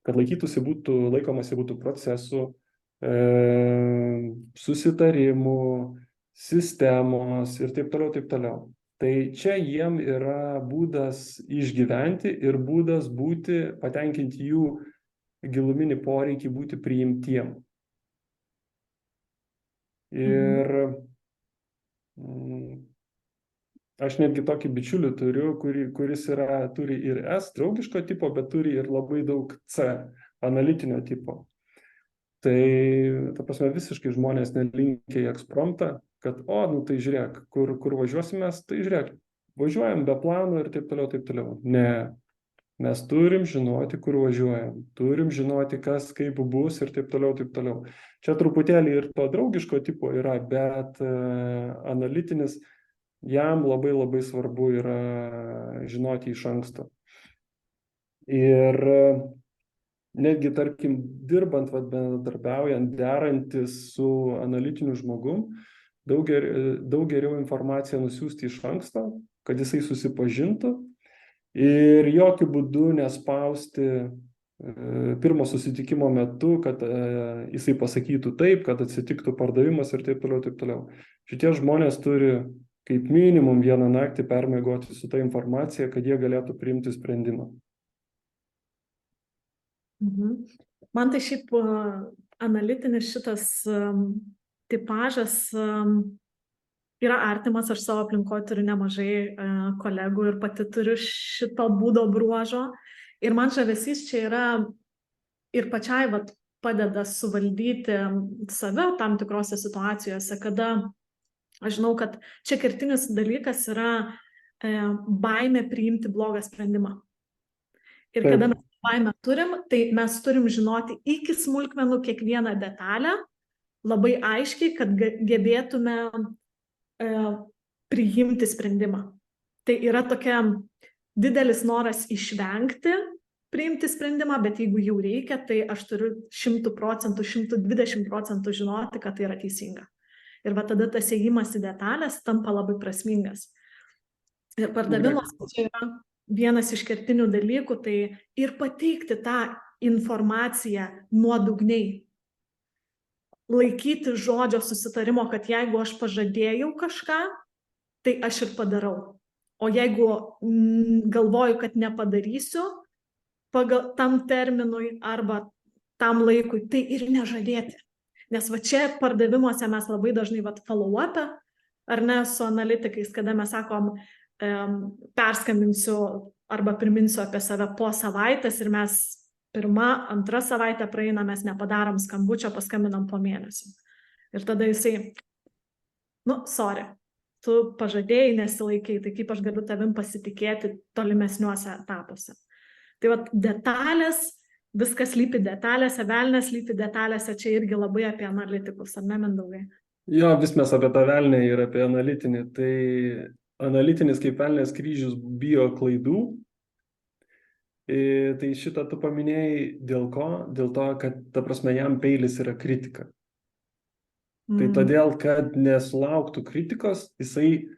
kad laikomasi būtų procesų, susitarimų, sistemos ir taip toliau. Tai čia jiem yra būdas išgyventi ir būdas patenkinti jų giluminį poreikį būti priimtiem. Ir aš netgi tokį bičiulį turiu, kuris turi ir S draugiško tipo, bet turi ir labai daug C analitinio tipo. Tai, ta prasme, visiškai žmonės nelinkia į ekspromtą, kad, tai žiūrėk, kur važiuosime, tai žiūrėk, važiuojam be plano ir taip toliau, taip toliau. Ne, mes turim žinoti, kur važiuojam, turim žinoti, kas kaip bus ir taip toliau, taip toliau. Čia truputėlį ir to draugiško tipo yra, bet analitinis, jam labai labai svarbu yra žinoti iš anksto. Ir netgi, tarkim, dirbant, bendradarbiaujant, derantis su analitiniu žmogum, daug geriau informaciją nusiųsti iš anksto, kad jisai susipažintų ir jokių būdų nespausti pirmo susitikimo metu, kad jisai pasakytų taip, kad atsitiktų pardavimas ir taip toliau, taip toliau. Šitie žmonės turi kaip minimum vieną naktį permiegoti su ta informacija, kad jie galėtų priimti sprendimą. Man tai šiaip analitinis šitas tipažas yra artimas, aš savo aplinkoje turiu nemažai kolegų ir pati turiu šito būdo bruožo. Ir man žavesys čia yra ir pačiai padeda suvaldyti save tam tikrose situacijose, kada aš žinau, kad čia kertinis dalykas yra baimė priimti blogą sprendimą. Ir kada mes baimę turim, tai mes turim žinoti iki smulkmenų kiekvieną detalę, labai aiškiai, kad gebėtume priimti sprendimą. Tai yra tokia didelis noras išvengti priimti sprendimą, bet jeigu jau reikia, tai aš turiu 100%, 120% žinoti, kad tai yra teisinga. Ir tada tas ėjimas į detalės tampa labai prasmingas. Ir pardavimas čia yra vienas iš kertinių dalykų, tai ir pateikti tą informaciją nuodugniai. Laikyti žodžio susitarimo, kad jeigu aš pažadėjau kažką, tai aš ir padarau. O jeigu galvoju, kad nepadarysiu pagal tam terminui arba tam laikui, tai ir nežadėti. Nes čia pardavimuose mes labai dažnai follow-up'e, ar ne, su analitikais, kada mes sakom, perskambinsiu arba priminsiu apie save po savaitės ir mes pirmą, antrą savaitę praeina, mes nepadarom skambučio, paskambinam po mėnesio. Ir tada jisai, sorry, tu pažadėjai, nesilaikai, tai kaip aš galiu tavim pasitikėti tolimesniuose etapuose. Tai detalės, viskas lypi detalėse, velnias lypi detalėse, čia irgi labai apie analitikus, ar ne, Mindaugai? Jo, vis mes apie tą velnę ir apie analitinį. Tai analitinis kaip velnės kryžius bijo klaidų. Tai šitą tu paminėjai dėl ko? Dėl to, kad, ta prasme, jam peilis yra kritika. Tai todėl, kad nesulauktų kritikos, jisai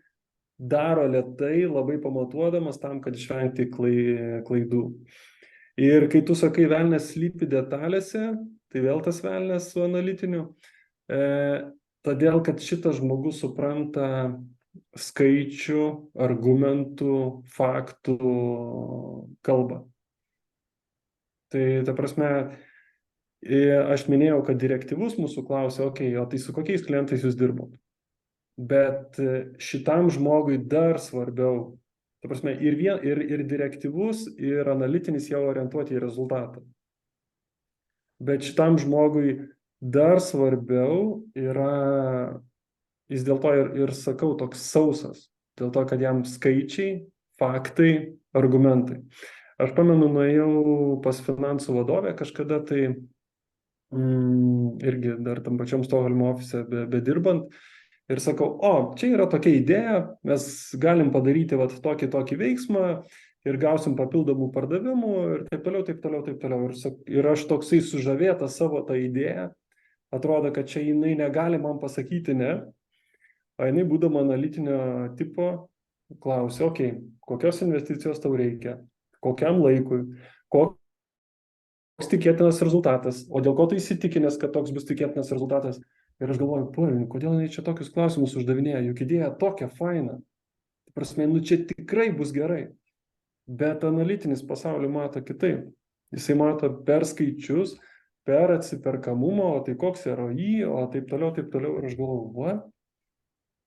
daro lėtai, labai pamatuodamas tam, kad išvengti klaidų. Ir kai tu sakai, velnės slypi detalėse, tai vėl tas velnės su analitiniu, todėl, kad šitas žmogus supranta skaičių, argumentų, faktų kalbą. Tai, ta prasme, aš minėjau, kad direktyvus mūsų klausia, o tai su kokiais klientais jūs dirbot? Bet šitam žmogui dar svarbiau, ta prasme, ir direktyvus, ir analitinis jau orientuoti į rezultatą. Bet šitam žmogui dar svarbiau yra, jis dėl to ir sakau, toks sausas, dėl to, kad jam skaičiai, faktai, argumentai. Aš pamenu, nuėjau pas finansų vadovę kažkada, tai irgi dar tam pačiam Stokholmo ofise bedirbant, ir sakau, čia yra tokia idėja, mes galim padaryti tokį veiksmą ir gausim papildomų pardavimų ir taip toliau, taip toliau, taip toliau. Ir aš toksai sužavėtas savo tą idėją, atrodo, kad čia jinai negali man pasakyti ne, o jinai būdama analitinio tipo klausia, kokios investicijos tau reikia, kokiam laikui, koks tikėtinas rezultatas, o dėl ko tu įsitikinęs, kad toks bus tikėtinas rezultatas. Ir aš galvoju, kodėl jinai čia tokius klausimus uždavinėja, juk idėja tokia faina. Tai prasme, čia tikrai bus gerai. Bet analitinis pasaulį mato kitaip. Jisai mato per skaičius, per atsiperkamumą, o tai koks ROI, o taip toliau. Ir aš galvoju,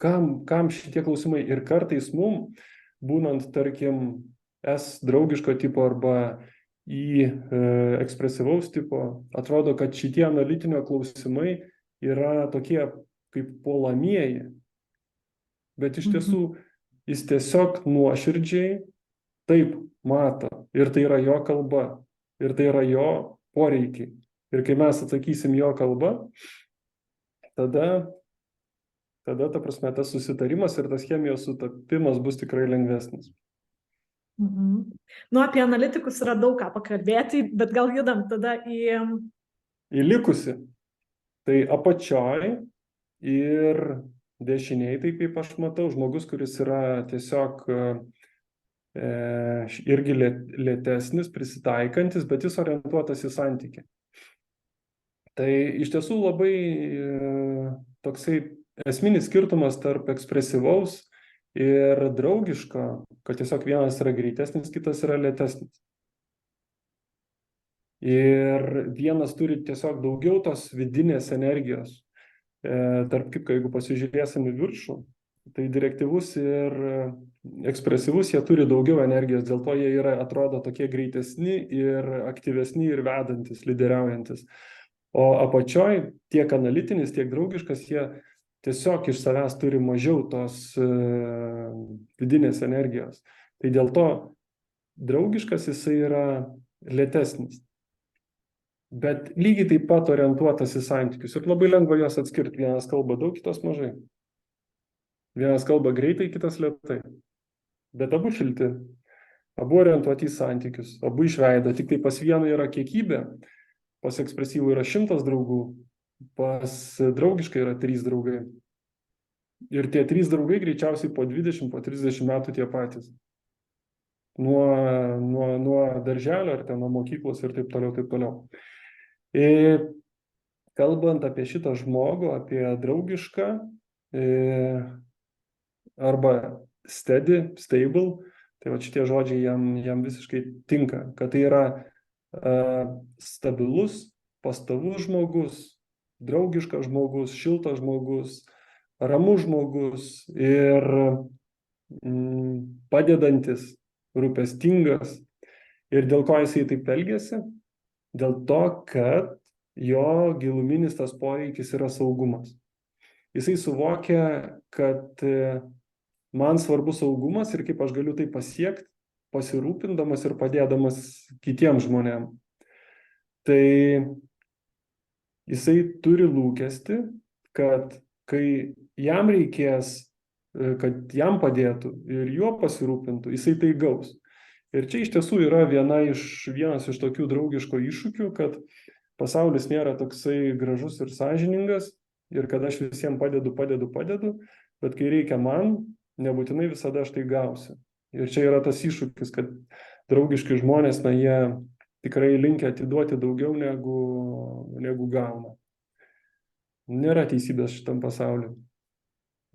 kam šitie klausimai? Ir kartais mum, būnant, tarkim, S draugiško tipo arba I ekspresyvaus tipo, atrodo, kad šitie analitinio klausimai yra tokie kaip puolamieji. Bet iš tiesų jis tiesiog nuoširdžiai taip mato. Ir tai yra jo kalba. Ir tai yra jo poreikiai. Ir kai mes atsakysim jo kalba, tada ta prasme tas susitarimas ir tas chemijos sutapimas bus tikrai lengvesnis. Nu, apie analitikus yra daug ką pakalbėti, bet gal judam tada Į likusi. Tai apačioj ir dešiniai, tai kaip aš matau, žmogus, kuris yra tiesiog irgi lėtesnis, prisitaikantis, bet jis orientuotas į santykį. Tai iš tiesų labai toksai esminis skirtumas tarp ekspresyvaus ir draugiško, kad tiesiog vienas yra greitesnis, kitas yra lėtesnis. Ir vienas turi tiesiog daugiau tos vidinės energijos. Tarp kitko, jeigu pasižiūrėsim į viršų, tai direktyvus ir ekspresyvus, jie turi daugiau energijos, dėl to jie atrodo tokie greitesni ir aktyvesni ir vedantis, lyderiaujantis. O apačioj tiek analitinis, tiek draugiškas, jie tiesiog iš savęs turi mažiau tos vidinės energijos. Tai dėl to draugiškas jisai yra lėtesnis. Bet lygiai taip pat orientuotas į santykius. Ir labai lengva juos atskirti. Vienas kalba daug, kitas mažai. Vienas kalba greitai, kitas lėtai. Bet abu šilti. Abu orientuoti į santykius. Abu iš veido. Tik tai pas vieną yra kiekybė. Pas ekspresyvų yra 100 draugų. Pas draugiškai yra 3 draugai. Ir tie 3 draugai greičiausiai po 20, po 30 metų tie patys. Nuo darželio ar ten nuo mokyklos ir taip toliau. Ir kalbant apie šitą žmogų, apie draugišką arba steady, stable, tai va šitie žodžiai jam visiškai tinka, kad tai yra stabilus, pastovus žmogus, draugiškas žmogus, šiltas žmogus, ramus žmogus ir padedantis, rūpestingas. Ir dėl ko jisai taip elgiasi? Dėl to, kad jo giluminis tas poreikis yra saugumas. Jisai suvokia, kad man svarbu saugumas ir kaip aš galiu tai pasiekti, pasirūpindamas ir padėdamas kitiems žmonėms. Tai jisai turi lūkestį, kad kai jam reikės, kad jam padėtų ir juo pasirūpintų, jisai tai gaus. Ir čia iš tiesų yra vienas iš tokių draugiško iššūkių, kad pasaulis nėra toksai gražus ir sąžiningas ir kad aš visiems padedu, bet kai reikia man, nebūtinai visada aš tai gausiu. Ir čia yra tas iššūkis, kad draugiški žmonės, jie tikrai linkia atiduoti daugiau negu gauna. Nėra teisybės šitam pasauliu.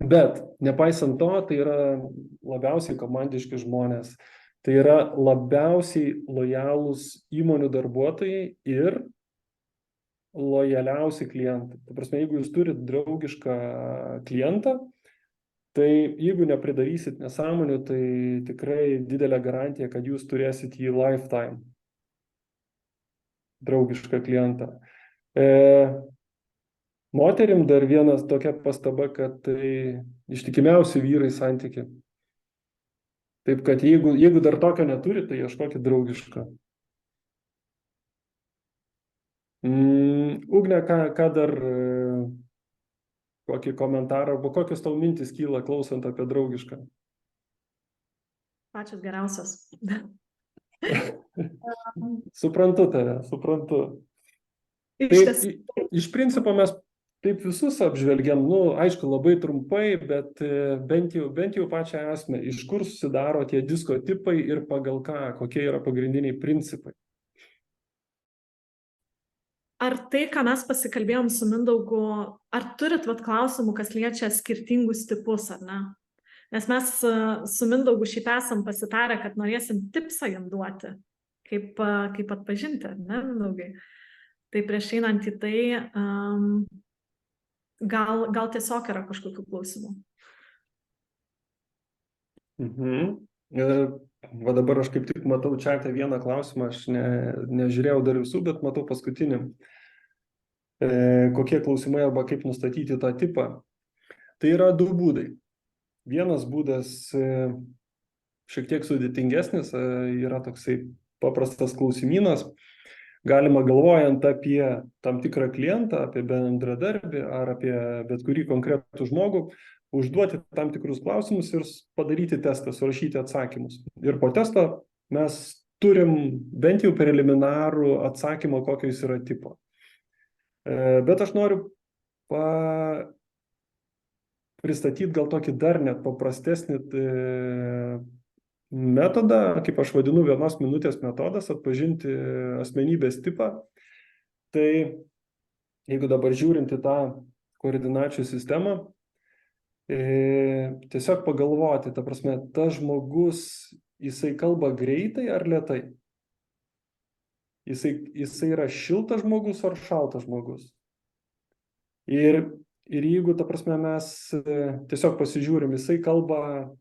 Bet nepaisant to, tai yra labiausiai komandiški žmonės. Tai yra labiausiai lojalūs įmonių darbuotojai ir lojaliausi klientai. Tai prasme, jeigu jūs turit draugišką klientą, tai jeigu nepridarysit nesąmonių, tai tikrai didelė garantija, kad jūs turėsit jį lifetime. Draugišką klientą. Moterim dar vienas tokia pastaba, kad tai ištikimiausi vyrai santykiai. Taip kad jeigu dar tokio neturi, tai ieškokit draugišką. Ugne, ką dar, kokį komentarą, arba kokios tau mintis kyla klausant apie draugišką? Pačios geriausios. Suprantu tave. Iš principo mes taip visus apžvelgiam, aišku, labai trumpai, bet bent jau pačią esmę, iš kur susidaro tie disko tipai ir pagal ką, kokie yra pagrindiniai principai. Ar tai, ką mes pasikalbėjom su Mindaugu, ar turit klausimų, kas liečia skirtingus tipus, ar ne? Nes mes su Mindaugu šiaip esam pasitarę, kad norėsim tipsą jam duoti. kaip atpažinti, ne, Mindaugai? Tai prieš einant į tai, gal tiesiog yra kažkokių klausimų. Va dabar aš kaip tik matau čia vieną klausimą, aš nežiūrėjau dar visų, bet matau paskutinį. Kokie klausimai arba kaip nustatyti tą tipą. Tai yra du būdai. Vienas būdas šiek tiek sudėtingesnis, yra toksai paprastas klausimynas. Galima galvojant apie tam tikrą klientą, apie bendradarbį ar apie bet kurį konkretų žmogų, užduoti tam tikrus klausimus ir padaryti testą, surašyti atsakymus. Ir po testo mes turim bent jau preliminarų atsakymą, kokio jis yra tipo. Bet aš noriu pristatyti gal tokį dar net paprastesnį metodą, kaip aš vadinu 1 minutės metodas, atpažinti asmenybės tipą. Tai jeigu dabar žiūrint į tą koordinačių sistemą, tiesiog pagalvoti, ta prasme, tas žmogus, jisai kalba greitai ar lėtai? Jisai yra šiltas žmogus ar šaltas žmogus? Ir jeigu, ta prasme, mes tiesiog pasižiūrim, jisai kalba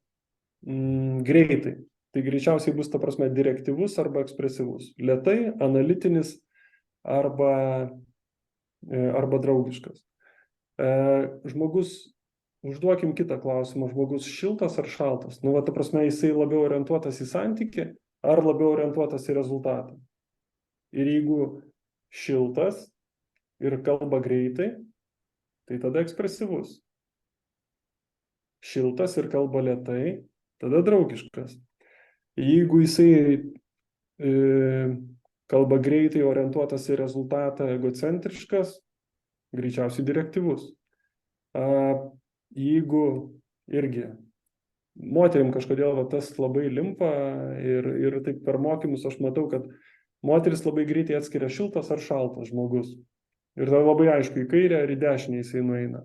greitai, tai greičiausiai bus, ta prasme, direktyvus arba ekspresyvus. Lėtai, analitinis arba draugiškas. Žmogus, užduokim kitą klausimą, žmogus šiltas ar šaltas? Nu, va, ta prasme, jisai labiau orientuotas į santykį ar labiau orientuotas į rezultatą? Ir jeigu šiltas ir kalba greitai, tai tada ekspresyvus. Šiltas ir kalba lėtai, tada draugiškas. Jeigu jisai kalba greitai, orientuotas į rezultatą, egocentriškas, greičiausiai direktyvus. Jeigu irgi moterim kažkodėl tas labai limpa ir taip per mokymus aš matau, kad moteris labai greitai atskiria šiltas ar šaltas žmogus. Ir tada labai aišku, į kairę ar į dešinę jisai nueina.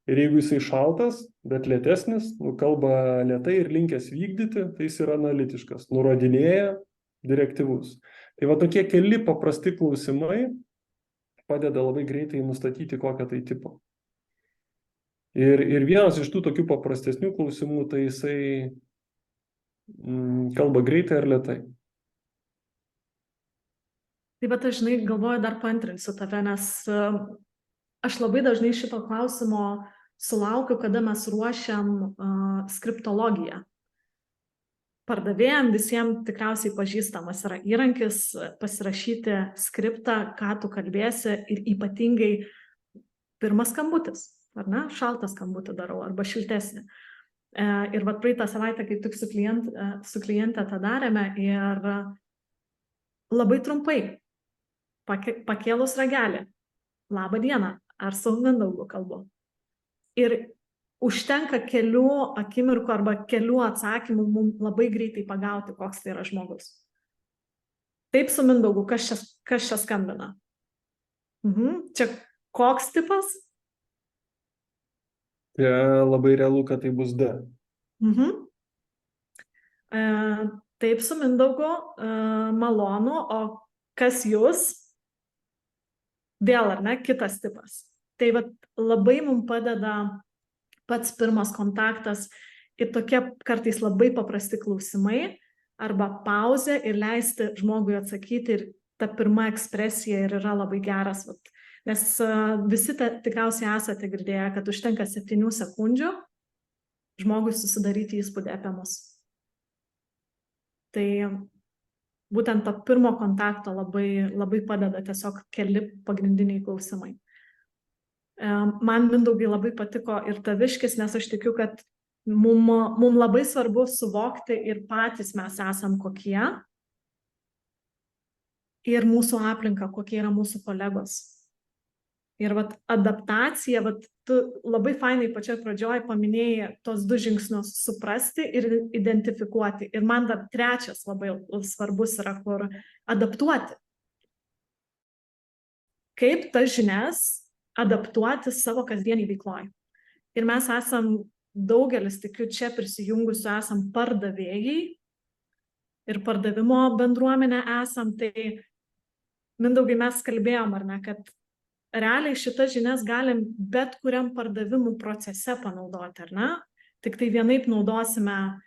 Ir jeigu jisai šaltas, bet lėtesnis, kalba lėtai ir linkęs vykdyti, tai jis yra analitiškas, nurodinėja, direktyvus. Tai va tokie keli paprasti klausimai padeda labai greitai nustatyti kokią tai tipo. Ir vienas iš tų tokių paprastesnių klausimų, tai jisai kalba greitai ar lėtai. Tai bet aš, žinai, galvoju, dar paantrinsiu tave, nes aš labai dažnai šito klausimo sulaukiu, kada mes ruošiam skriptologiją. Pardavėjam visiems tikriausiai pažįstamas yra įrankis pasirašyti skriptą, ką tu kalbėsi ir ypatingai pirmas skambutis, ar ne? Šaltą skambutį darau arba šiltesnį. Ir vat praeitą savaitę, kai tik su kliente tą darėme ir labai trumpai pakėlus ragelį. Labą dieną, ar su Mindaugu kalbu? Ir užtenka kelių akimirkų arba kelių atsakymų mums labai greitai pagauti, koks tai yra žmogus. Taip, su Mindaugu, kas čia skambina? Čia koks tipas? Labai realu, kad tai bus D. Taip, su Mindaugu, malonu, o kas jūs? Vėl, ar ne, kitas tipas. Tai vat, labai mums padeda pats pirmas kontaktas ir tokie kartais labai paprasti klausimai arba pauzė ir leisti žmogui atsakyti ir ta pirma ekspresija ir yra labai geras. Vat. Nes visi tikriausiai esate girdėję, kad užtenka 7 sekundžių žmogui susidaryti įspūdį apie mus. Tai būtent to pirmo kontakto labai padeda tiesiog keli pagrindiniai klausimai. Man, Mindaugai, labai patiko ir taviškis, nes aš tikiu, kad mum labai svarbu suvokti ir patys mes esam kokie ir mūsų aplinka, kokie yra mūsų kolegos. Ir vat adaptacija, vat tu labai fainai pačioj pradžioj paminėjai tos 2 žingsnius - suprasti ir identifikuoti. Ir man dar trečias labai svarbus yra, kur adaptuoti. Kaip tas žinias adaptuoti savo kasdienį veikloj. Ir mes esam daugelis, tikiu, čia prisijungusių esam pardavėjai. ir pardavimo bendruomenė esam, tai Mindaugai mes kalbėjom, ar ne, kad realiai šitas žinias galim bet kuriam pardavimų procese panaudoti, ar ne? Tik tai vienaip naudosime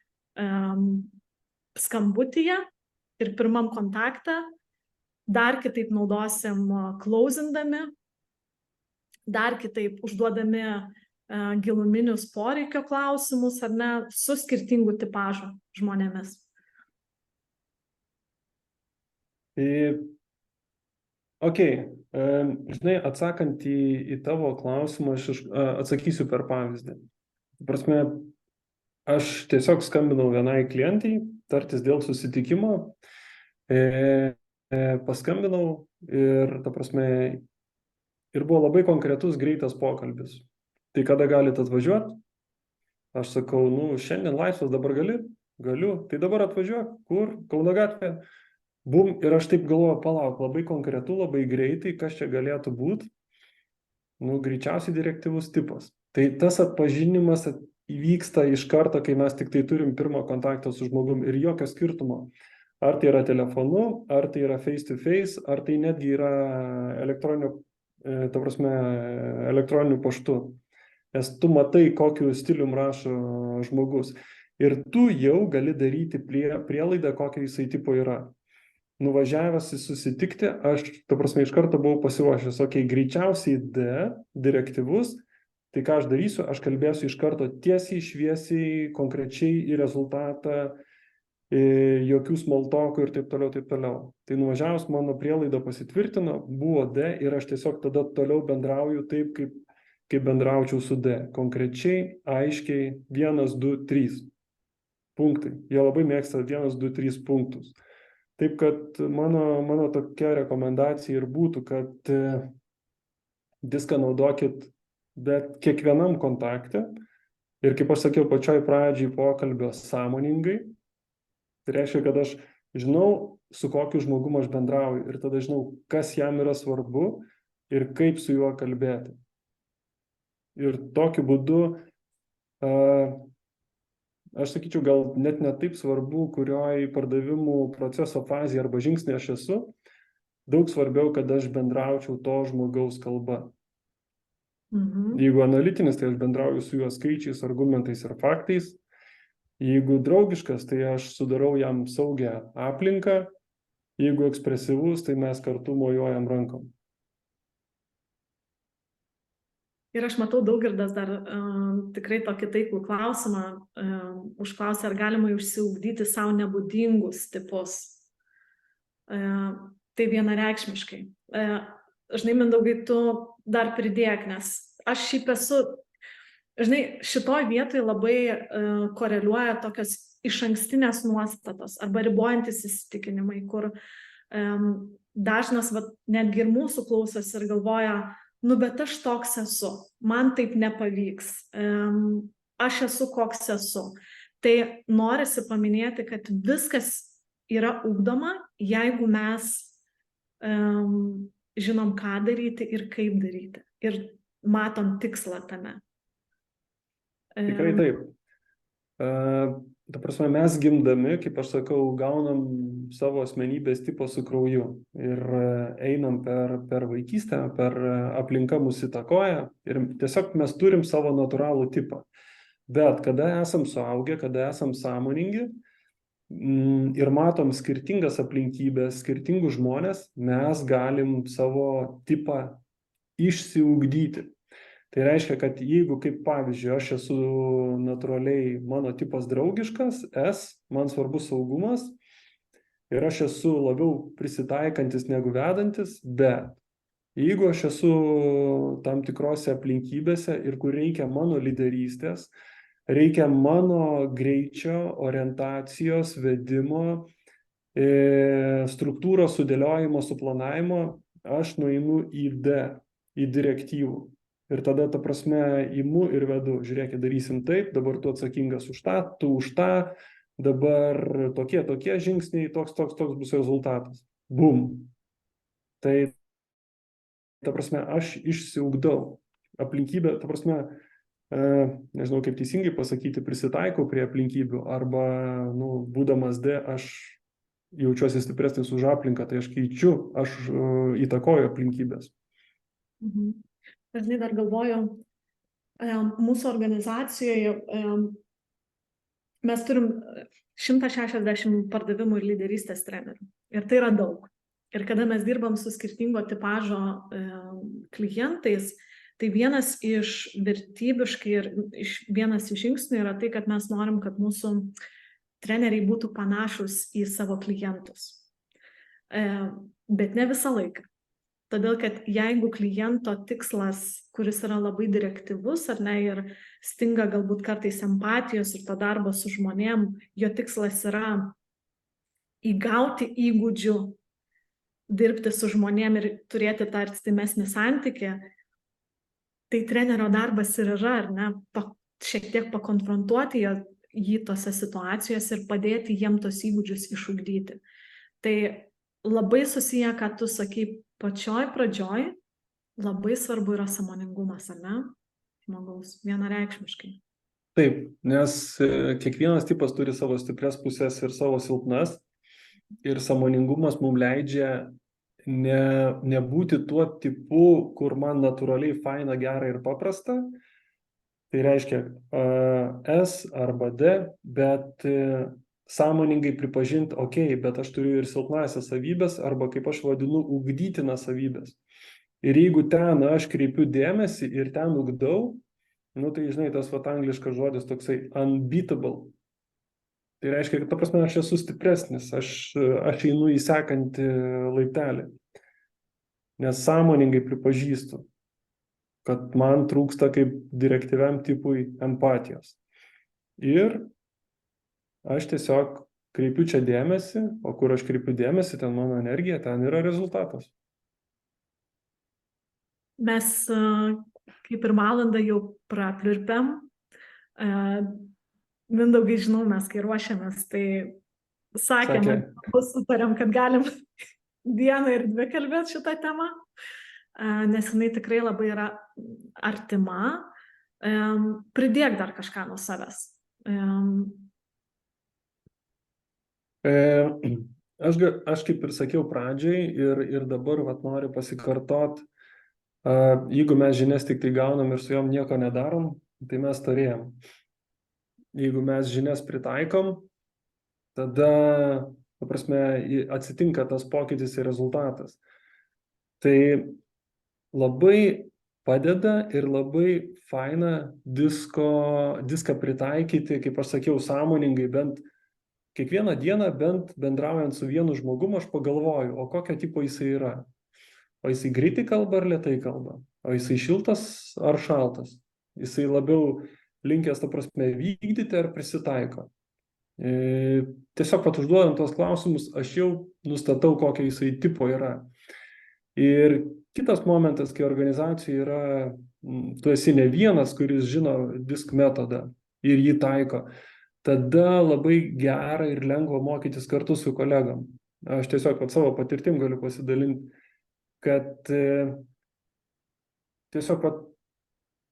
skambutyje ir pirmam kontaktą, dar kitaip naudosim closindami, dar kitaip užduodami giluminius poreikio klausimus, ar ne, su skirtingų tipažų žmonėmis. Žinai, atsakant į tavo klausimą, aš atsakysiu per pavyzdį. Prasme, aš tiesiog skambinau vienai klientai, tartis dėl susitikimo, paskambinau ir, ta prasme, ir buvo labai konkretus greitas pokalbis. Tai kada galite atvažiuoti? Aš sakau, šiandien laisvas, dabar galiu, tai dabar atvažiuok, kur? Kauno gatvė. Bum, ir aš taip galvoju, palauk, labai konkretu, labai greitai, kas čia galėtų būti, greičiausiai direktyvus tipas. Tai tas atpažinimas įvyksta iš karto, kai mes tik tai turim pirmą kontaktą su žmogum ir jokio skirtumo. Ar tai yra telefonu, ar tai yra face to face, ar tai netgi yra elektroniniu paštu. Nes tu matai, kokiu stilium rašo žmogus. Ir tu jau gali daryti prielaidą, kokio jisai tipo yra. Nuvažiavęs į susitikti, aš, iš karto buvau pasiruošęs, greičiausiai D, direktyvus, tai ką aš darysiu, aš kalbėsiu iš karto tiesiai, šviesiai, konkrečiai į rezultatą, jokių smalltalkų ir taip toliau, taip toliau. Tai nuvažiavus mano prielaida pasitvirtino, buvo D ir aš tiesiog tada toliau bendrauju taip, kaip bendraučiau su D. Konkrečiai, aiškiai, 1, 2, 3 punktai. Jie labai mėgsta 1, 2, 3 punktus. Taip, kad mano tokia rekomendacija ir būtų, kad diską naudokit bet kiekvienam kontakte ir, kaip aš sakiau pačioj pradžiai pokalbio, sąmoningai. Tai reiškia, kad aš žinau, su kokiu žmogumu aš bendrauju ir tada žinau, kas jam yra svarbu ir kaip su juo kalbėti. Ir tokiu būdu aš sakyčiau, gal net ne taip svarbu, kurioj pardavimų proceso fazėje arba žingsnė aš esu, daug svarbiau, kad aš bendraučiau to žmogaus kalba. Jeigu analitinis, tai aš bendrauju su juo skaičiais, argumentais ir faktais. Jeigu draugiškas, tai aš sudarau jam saugią aplinką. Jeigu ekspresyvus, tai mes kartu mojuojam rankom. Ir aš matau, Daugirdas dar tikrai tokį taiklų klausimą užklausė, ar galima išsiugdyti savo nebūdingus tipus. Tai vienareikšmiškai. Žinai, Mindaugai, tu dar pridėk, nes aš šiaip esu, žinai, šitoj vietoj labai koreliuoja tokios išankstinės nuostatos arba ribojantis įsitikinimai, kur dažnas netgi ir mūsų klausosi ir galvoja, bet aš toks esu, man taip nepavyks, aš esu koks esu. Tai norisi paminėti, kad viskas yra ugdoma, jeigu mes žinom, ką daryti ir kaip daryti. Ir matom tikslą tame. Tikrai taip. Ta prasme, mes gimdami, kaip aš sakau, gaunam savo asmenybės tipo su krauju ir einam per vaikystę, per aplinką mus įtakoja ir tiesiog mes turim savo natūralų tipą. Bet kada esam suaugę, kada esam sąmoningi ir matom skirtingas aplinkybės, skirtingus žmonės, mes galim savo tipą išsiugdyti. Tai reiškia, kad jeigu, kaip pavyzdžiui, aš esu natūraliai, mano tipas draugiškas, man svarbus saugumas ir aš esu labiau prisitaikantis negu vedantis, bet jeigu aš esu tam tikrose aplinkybėse ir kur reikia mano lyderystės, reikia mano greičio, orientacijos, vedimo, struktūros sudėliojimo, suplanavimo, aš nueinu į D, į direktyvų. Ir tada, ta prasme, imu ir vedu, žiūrėkit, darysim taip, dabar tu atsakingas už tą, tu už tą, dabar tokie žingsniai, toks bus rezultatas. Bum. Tai, ta prasme, aš išsiugdau aplinkybę, ta prasme, nežinau kaip teisingai pasakyti, prisitaikau prie aplinkybių, arba, būdamas D, aš jaučiuosi stipresnis už aplinką, tai aš keičiu, aš įtakoju aplinkybės. Dažnai dar galvoju, mūsų organizacijoje mes turim 160 pardavimų ir lyderystės trenerių. Ir tai yra daug. Ir kada mes dirbam su skirtingo tipažo klientais, tai vienas iš vertybiškai ir vienas iš žingsnių yra tai, kad mes norim, kad mūsų treneriai būtų panašus į savo klientus. Bet ne visą laiką. Todėl, kad jeigu kliento tikslas, kuris yra labai direktyvus, ar ne, ir stinga galbūt kartais empatijos ir to darbo su žmonėm, jo tikslas yra įgauti įgūdžių, dirbti su žmonėm ir turėti tą artimesnį santykį, tai trenerio darbas ir yra, ar ne, šiek tiek pakonfrontuoti jį tose situacijose ir padėti jiem tos įgūdžius išugdyti. Tai labai susiję, ką tu sakai pačioj pradžioj, labai svarbu yra sąmoningumas, ar ne, žmogaus, vienareikšmiškai. Taip, nes kiekvienas tipas turi savo stiprias pusės ir savo silpnas, ir sąmoningumas mums leidžia nebūti tuo tipu, kur man natūraliai faina, gera ir paprasta. Tai reiškia S arba D, bet sąmoningai pripažinti, bet aš turiu ir silpnąsias savybės, arba kaip aš vadinu, ugdytinas savybės. Ir jeigu ten aš kreipiu dėmesį ir ten ugdau, tai žinai, tas angliškas žodis toksai unbeatable. Tai reiškia, kad ta prasme aš esu stipresnis, aš einu į sekantį laiptelį. Nes sąmoningai pripažįstu, kad man trūksta kaip direktyviam tipui empatijos. Ir aš tiesiog kreipiu čia dėmesį, o kur aš kreipiu dėmesį, ten mano energija, ten yra rezultatas. Mes kaip ir valandą jau prapliurpėm. Mindaugai, žinau, mes kai ruošiamės, tai sakėm, sutarėm, kad galim dieną ir 2 kalbėti šitą temą, nes jinai tikrai labai yra artima. Pridėk dar kažką nuo savęs. Aš kaip ir sakiau pradžiai ir dabar noriu pasikartot, jeigu mes žinias tik tai gaunam ir su jom nieko nedarom, tai mes turėjom. Jeigu mes žinias pritaikom, tada, atsitinka tas pokytis ir rezultatas. Tai labai padeda ir labai faina diską pritaikyti, kaip aš sakiau, sąmoningai, bent kiekvieną dieną, bent bendraujant su vienu žmogum, aš pagalvoju, o kokio tipo jisai yra. O jisai greitai kalba ar lėtai kalba? O jisai šiltas ar šaltas? Jisai labiau linkęs, vykdyti ar prisitaiko? Tiesiog užduodant tos klausimus, aš jau nustatau, kokio jisai tipo yra. Ir kitas momentas, kai organizacija yra, tu esi ne vienas, kuris žino disk metodą ir jį taiko, tada labai gera ir lengva mokytis kartu su kolegom. Aš tiesiog savo patirtim galiu pasidalinti, kad tiesiog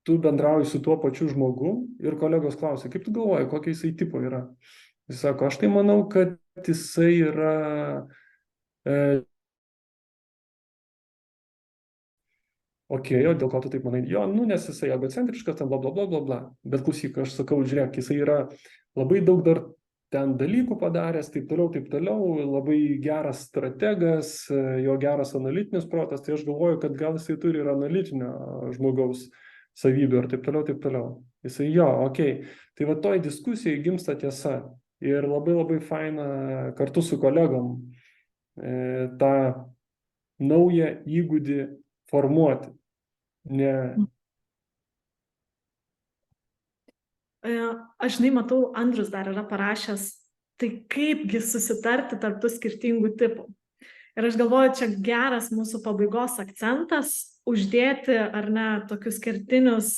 tu bendrauji su tuo pačiu žmogum ir kolegos klausia, kaip tu galvoji, kokio jisai tipo yra. Jis sako, aš tai manau, kad jisai yra o dėl ko tu taip manai? Nes jisai egocentriškas, ten bla bla bla bla bla. Bet klausyk, aš sakau, žiūrėk, jisai yra labai daug dar ten dalykų padaręs, taip toliau, labai geras strategas, jo geras analitinis protas, tai aš galvoju, kad gal jisai turi ir analitinio žmogaus savybių ir taip toliau. Jisai Tai toj diskusijai gimsta tiesa. Ir labai faina kartu su kolegom tą naują įgūdį formuoti. Aš matau, Andrius dar yra parašęs, tai kaipgi susitarti tarp tų skirtingų tipų. Ir aš galvoju, čia geras mūsų pabaigos akcentas uždėti, ar ne, tokius kertinius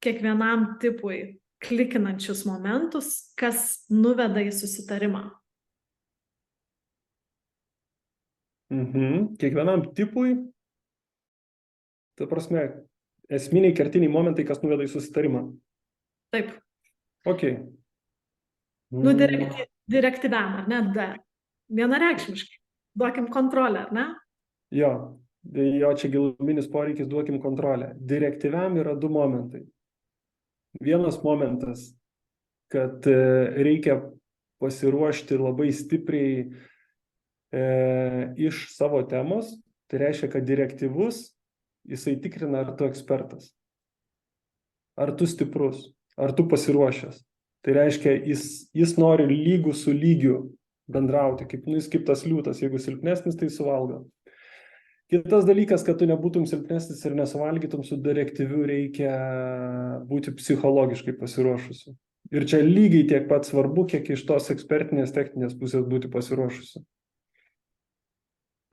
kiekvienam tipui klikinančius momentus, kas nuveda į susitarimą. Kiekvienam tipui, ta prasme, esminiai kertiniai momentai, kas nuveda į susitarimą. Taip. Ok. Direktyviam, ar ne, D. Vienareikšmiškai. Duokim kontrolę, ar ne? Jo, čia giluminis poreikis, duokim kontrolę. Direktyviam yra du momentai. Vienas momentas, kad reikia pasiruošti labai stipriai iš savo temos. Tai reiškia, kad direktyvus, jisai tikrina, ar tu ekspertas, ar tu stiprus, ar tu pasiruošęs. Tai reiškia, jis nori lygų su lygiu bendrauti, jis kaip tas liūtas, jeigu silpnesnis, tai suvalgo. Kitas dalykas, kad tu nebūtum silpnesnis ir nesuvalgytum, su direktyviu reikia būti psichologiškai pasiruošusiu. Ir čia lygiai tiek pat svarbu, kiek iš tos ekspertinės techninės pusės būti pasiruošusiu.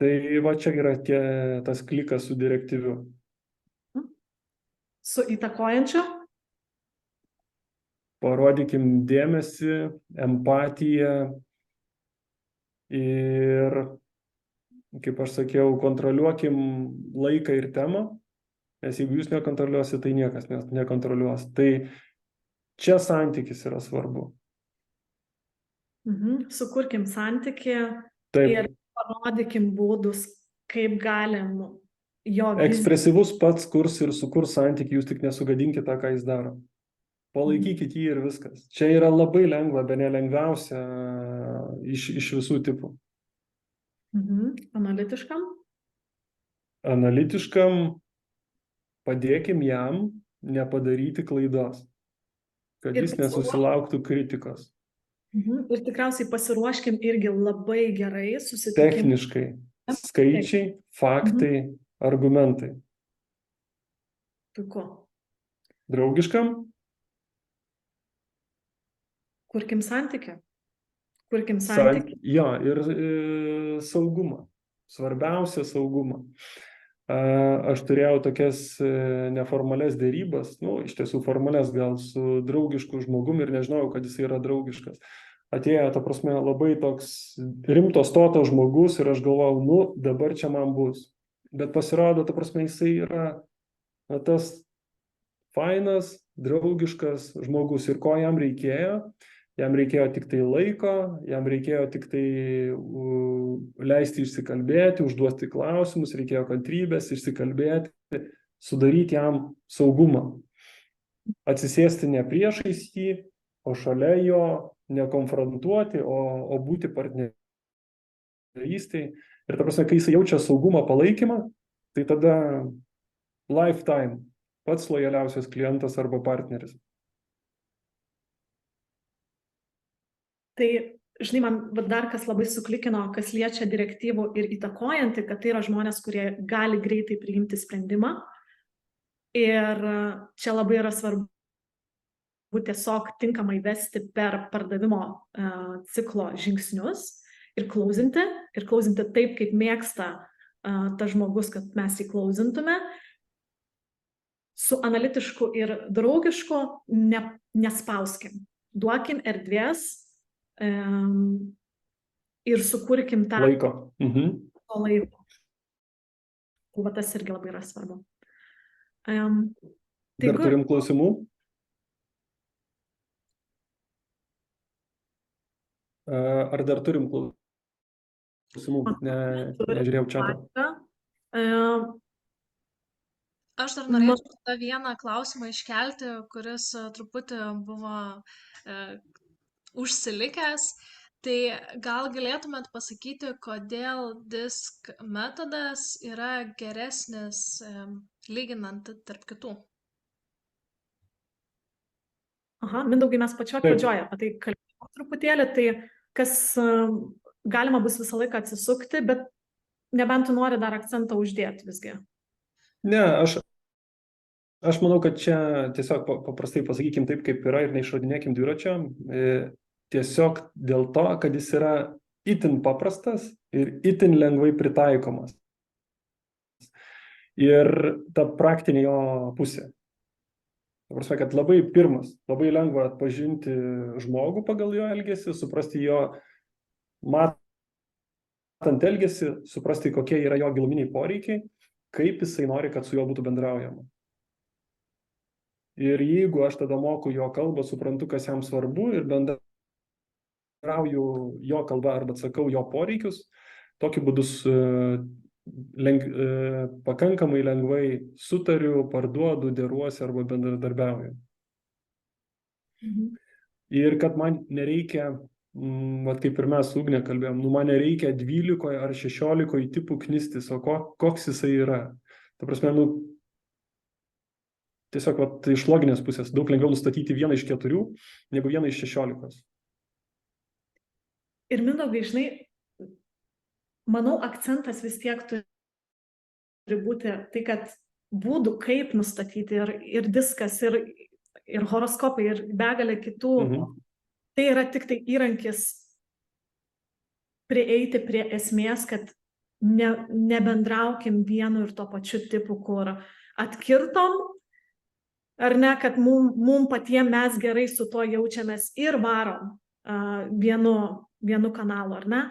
Tai va čia yra tas klikas su direktyviu. Su įtakojančiu? Parodykim dėmesį, empatiją ir, kaip aš sakiau, kontroliuokim laiką ir temą, nes jeigu jūs nekontroliuosit, tai niekas nekontroliuos. Tai čia santykis yra svarbu. Sukurkim santykį. Taip. Ir parodykim būdus, kaip galim jo Ekspresyvus pats kurs ir sukurs santykį, jūs tik nesugadinkite tą, ką jis daro. Palaikykit jį ir viskas. Čia yra labai lengva, bene lengviausia iš visų tipų. Analitiškam? Analitiškam padėkim jam nepadaryti klaidos, kad jis nesusilauktų kritikos. Ir tikriausiai pasiruoškim irgi labai gerai susitikimui. Techniškai. Skaičiai, faktai, argumentai. Puiku. Draugiškam? Kurkim santykį. Kurkim santykį. Jo, ir saugumą. Svarbiausia saugumą. Aš turėjau tokias neformales dėrybas, iš tiesų formales gal su draugišku žmogumi ir nežinojau, kad jis yra draugiškas. Atėjo, ta prasme, labai toks rimto stoto žmogus ir aš galvojau, dabar čia man bus. Bet pasirodo, ta prasme, jisai yra tas fainas, draugiškas žmogus ir ko jam reikėjo? Jam reikėjo tik tai laiko, jam reikėjo tik tai leisti išsikalbėti, užduoti klausimus, reikėjo kantrybės, išsikalbėti, sudaryti jam saugumą. Atsisėsti ne priešais jį, o šalia jo, nekonfrontuoti, o būti partnerystėj. Ir ta prasme, kai jis jaučia saugumą, palaikymą, tai tada lifetime pats lojaliausias klientas arba partneris. Tai, žinai, man dar kas labai suklikino, kas liečia direktyvų ir įtakojantį, kad tai yra žmonės, kurie gali greitai priimti sprendimą. Ir čia labai yra svarbu tiesiog tinkamai vesti per pardavimo ciklo žingsnius ir klausinti taip, kaip mėgsta tas žmogus, kad mes jį klausintume. Su analitišku ir draugišku nespauskim. Duokim erdvės ir sukurkim tą laiko. Laiko. Va tas irgi labai yra svarbu. Dar turim klausimų? Ar dar turim klausimų? Nežiūrėjau čatą. Aš dar norėčiau tą vieną klausimą iškelti, kuris truputį buvo užsilikęs. Tai gal galėtumėt pasakyti, kodėl DISC metodas yra geresnis lyginant tarp kitų? Mindaugai, mes pačioje pradžioje apie tai kalbėjome truputėlį, tai kas galima bus visą laiką atsisukti, bet nebent tu nori dar akcentą uždėti visgi. Ne, aš manau, kad čia tiesiog paprastai pasakykim taip, kaip yra ir neišradinėkim dviračio. Tiesiog dėl to, kad jis yra itin paprastas ir itin lengvai pritaikomas. Ir ta praktinė jo pusė. Ta prasme, kad labai lengva atpažinti žmogų pagal jo elgesį, suprasti jo matant elgesį, suprasti, kokie yra jo giluminiai poreikiai, kaip jisai nori, kad su juo būtų bendraujama. Ir jeigu aš tada moku jo kalbą, suprantu, kas jam svarbu ir bendrauju jo kalba arba atsakau jo poreikius, tokiu būdu pakankamai lengvai sutariu, parduodu, deruosi arba bendradarbiauju. Ir kad man nereikia, vat kaip ir mes su Ugne kalbėjom, man nereikia 12 ar 16 tipų knistis, o koks jisai yra. Ta prasme, tiesiog vat, iš loginės pusės daug lengviau nustatyti vieną iš 4, negu vieną iš 16. Ir Mindaugai, žinai, manau, akcentas vis tiek turi būti tai, kad būdų, kaip nustatyti ir diskas, ir horoskopai, ir begalė kitų, tai yra tik tai įrankis prieiti prie esmės, kad nebendraukim vienu ir to pačiu tipu, kur atkirtom, ar ne, kad mum patiem mes gerai su tuo jaučiamės ir varom vienu kanalu, ar ne,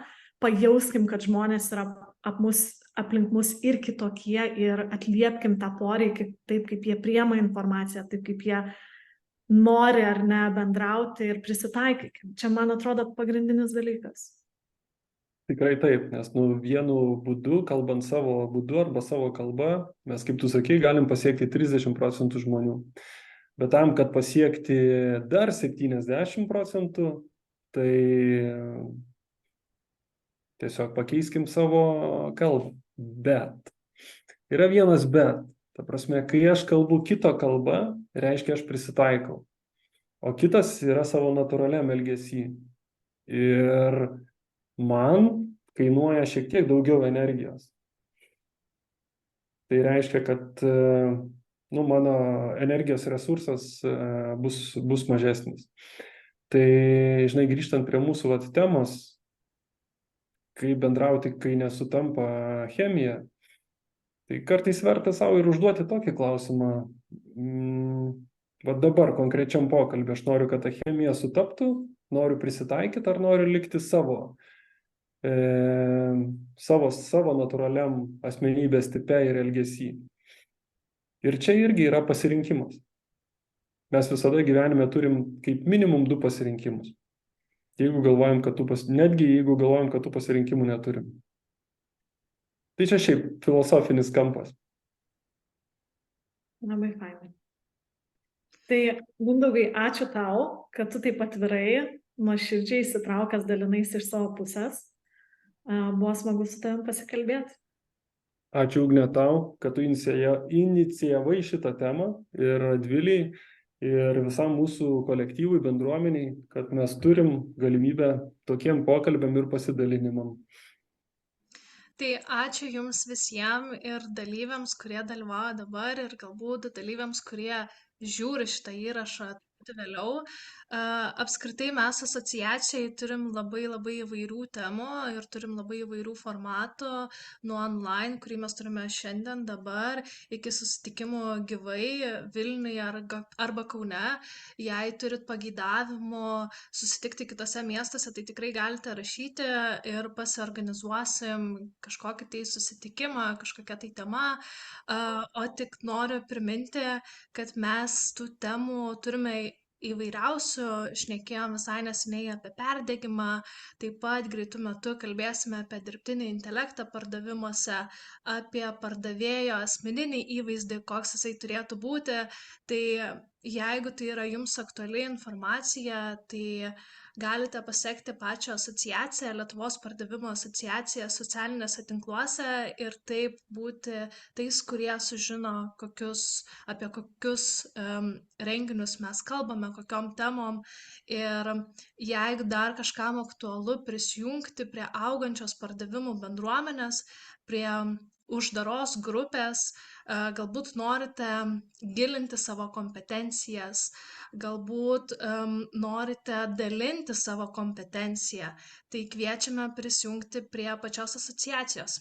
pajauskim, kad žmonės yra aplink mus ir kitokie ir atliepkim tą poreikį taip, kaip jie priema informaciją, taip, kaip jie nori ar ne bendrauti ir prisitaikykim. Čia, man atrodo, pagrindinis dalykas. Tikrai taip, nes vienu būdu, kalbant savo būdu arba savo kalba, mes, kaip tu sakai, galim pasiekti 30% žmonių. Bet tam, kad pasiekti dar 70%, tai tiesiog pakeiskim savo kalbą. Bet yra vienas bet. Ta prasme, kai aš kalbu kito kalba, reiškia, aš prisitaikau. O kitas yra savo natūraliam elgesy. Ir man kainuoja šiek tiek daugiau energijos. Tai reiškia, kad mano energijos resursas bus mažesnis. Tai, žinai, grįžtant prie mūsų temos, kaip bendrauti, kai nesutampa chemija, tai kartais verta savo ir užduoti tokį klausimą. Va dabar konkrečiam pokalbį aš noriu, kad ta chemija sutaptų, noriu prisitaikyti ar noriu likti savo natūraliam asmenybės tipe ir elgesy. Ir čia irgi yra pasirinkimas. Mes visada gyvenime turim kaip minimum 2 pasirinkimus. Netgi jeigu galvojam, kad tų pasirinkimų neturim. Tai čia šiaip filosofinis kampas. Labai fainai. Tai, Mindaugai, ačiū tau, kad tu taip atvirai, nuoširdžiai įsitraukęs dalinais iš savo pusės. Buvo smagu su tavim pasikalbėti. Ačiū, Ugne, tau, kad tu inicijavai šitą temą ir Radvilei, ir visam mūsų kolektyvui, bendruomeniai, kad mes turim galimybę tokiem pokalbiam ir pasidalinimam. Tai ačiū Jums visiems ir dalyviams, kurie dalyvauja dabar ir galbūt dalyviams, kurie žiūri šitą įrašą vėliau. Apskritai mes asociacijai turim labai įvairių temų ir turim labai įvairių formatų, nuo online, kurį mes turime šiandien dabar, iki susitikimų gyvai Vilniuje arba Kaune. Jei turit pageidavimų susitikti kitose miestuose, tai tikrai galite rašyti ir pasiorganizuosim kažkokį tai susitikimą, kažkokią tai temą. O tik noriu priminti, kad mes tų temų turime įvairiausių, šnekėjom visai neseniai apie perdegimą, taip pat greitų metų kalbėsime apie dirbtinį intelektą pardavimuose, apie pardavėjo asmeninį įvaizdį, koks jisai turėtų būti. Tai jeigu tai yra jums aktuali informacija, tai galite pasiekti pačią asociaciją, Lietuvos pardavimo asociaciją socialiniuose tinkluose ir taip būti tais, kurie sužino, apie kokius renginius mes kalbame, kokiom temom. Ir jeigu dar kažkam aktualu prisijungti prie augančios pardavimų bendruomenės, prie uždaros grupės, galbūt norite gilinti savo kompetencijas, galbūt norite dalinti savo kompetenciją, tai kviečiame prisijungti prie pačios asociacijos.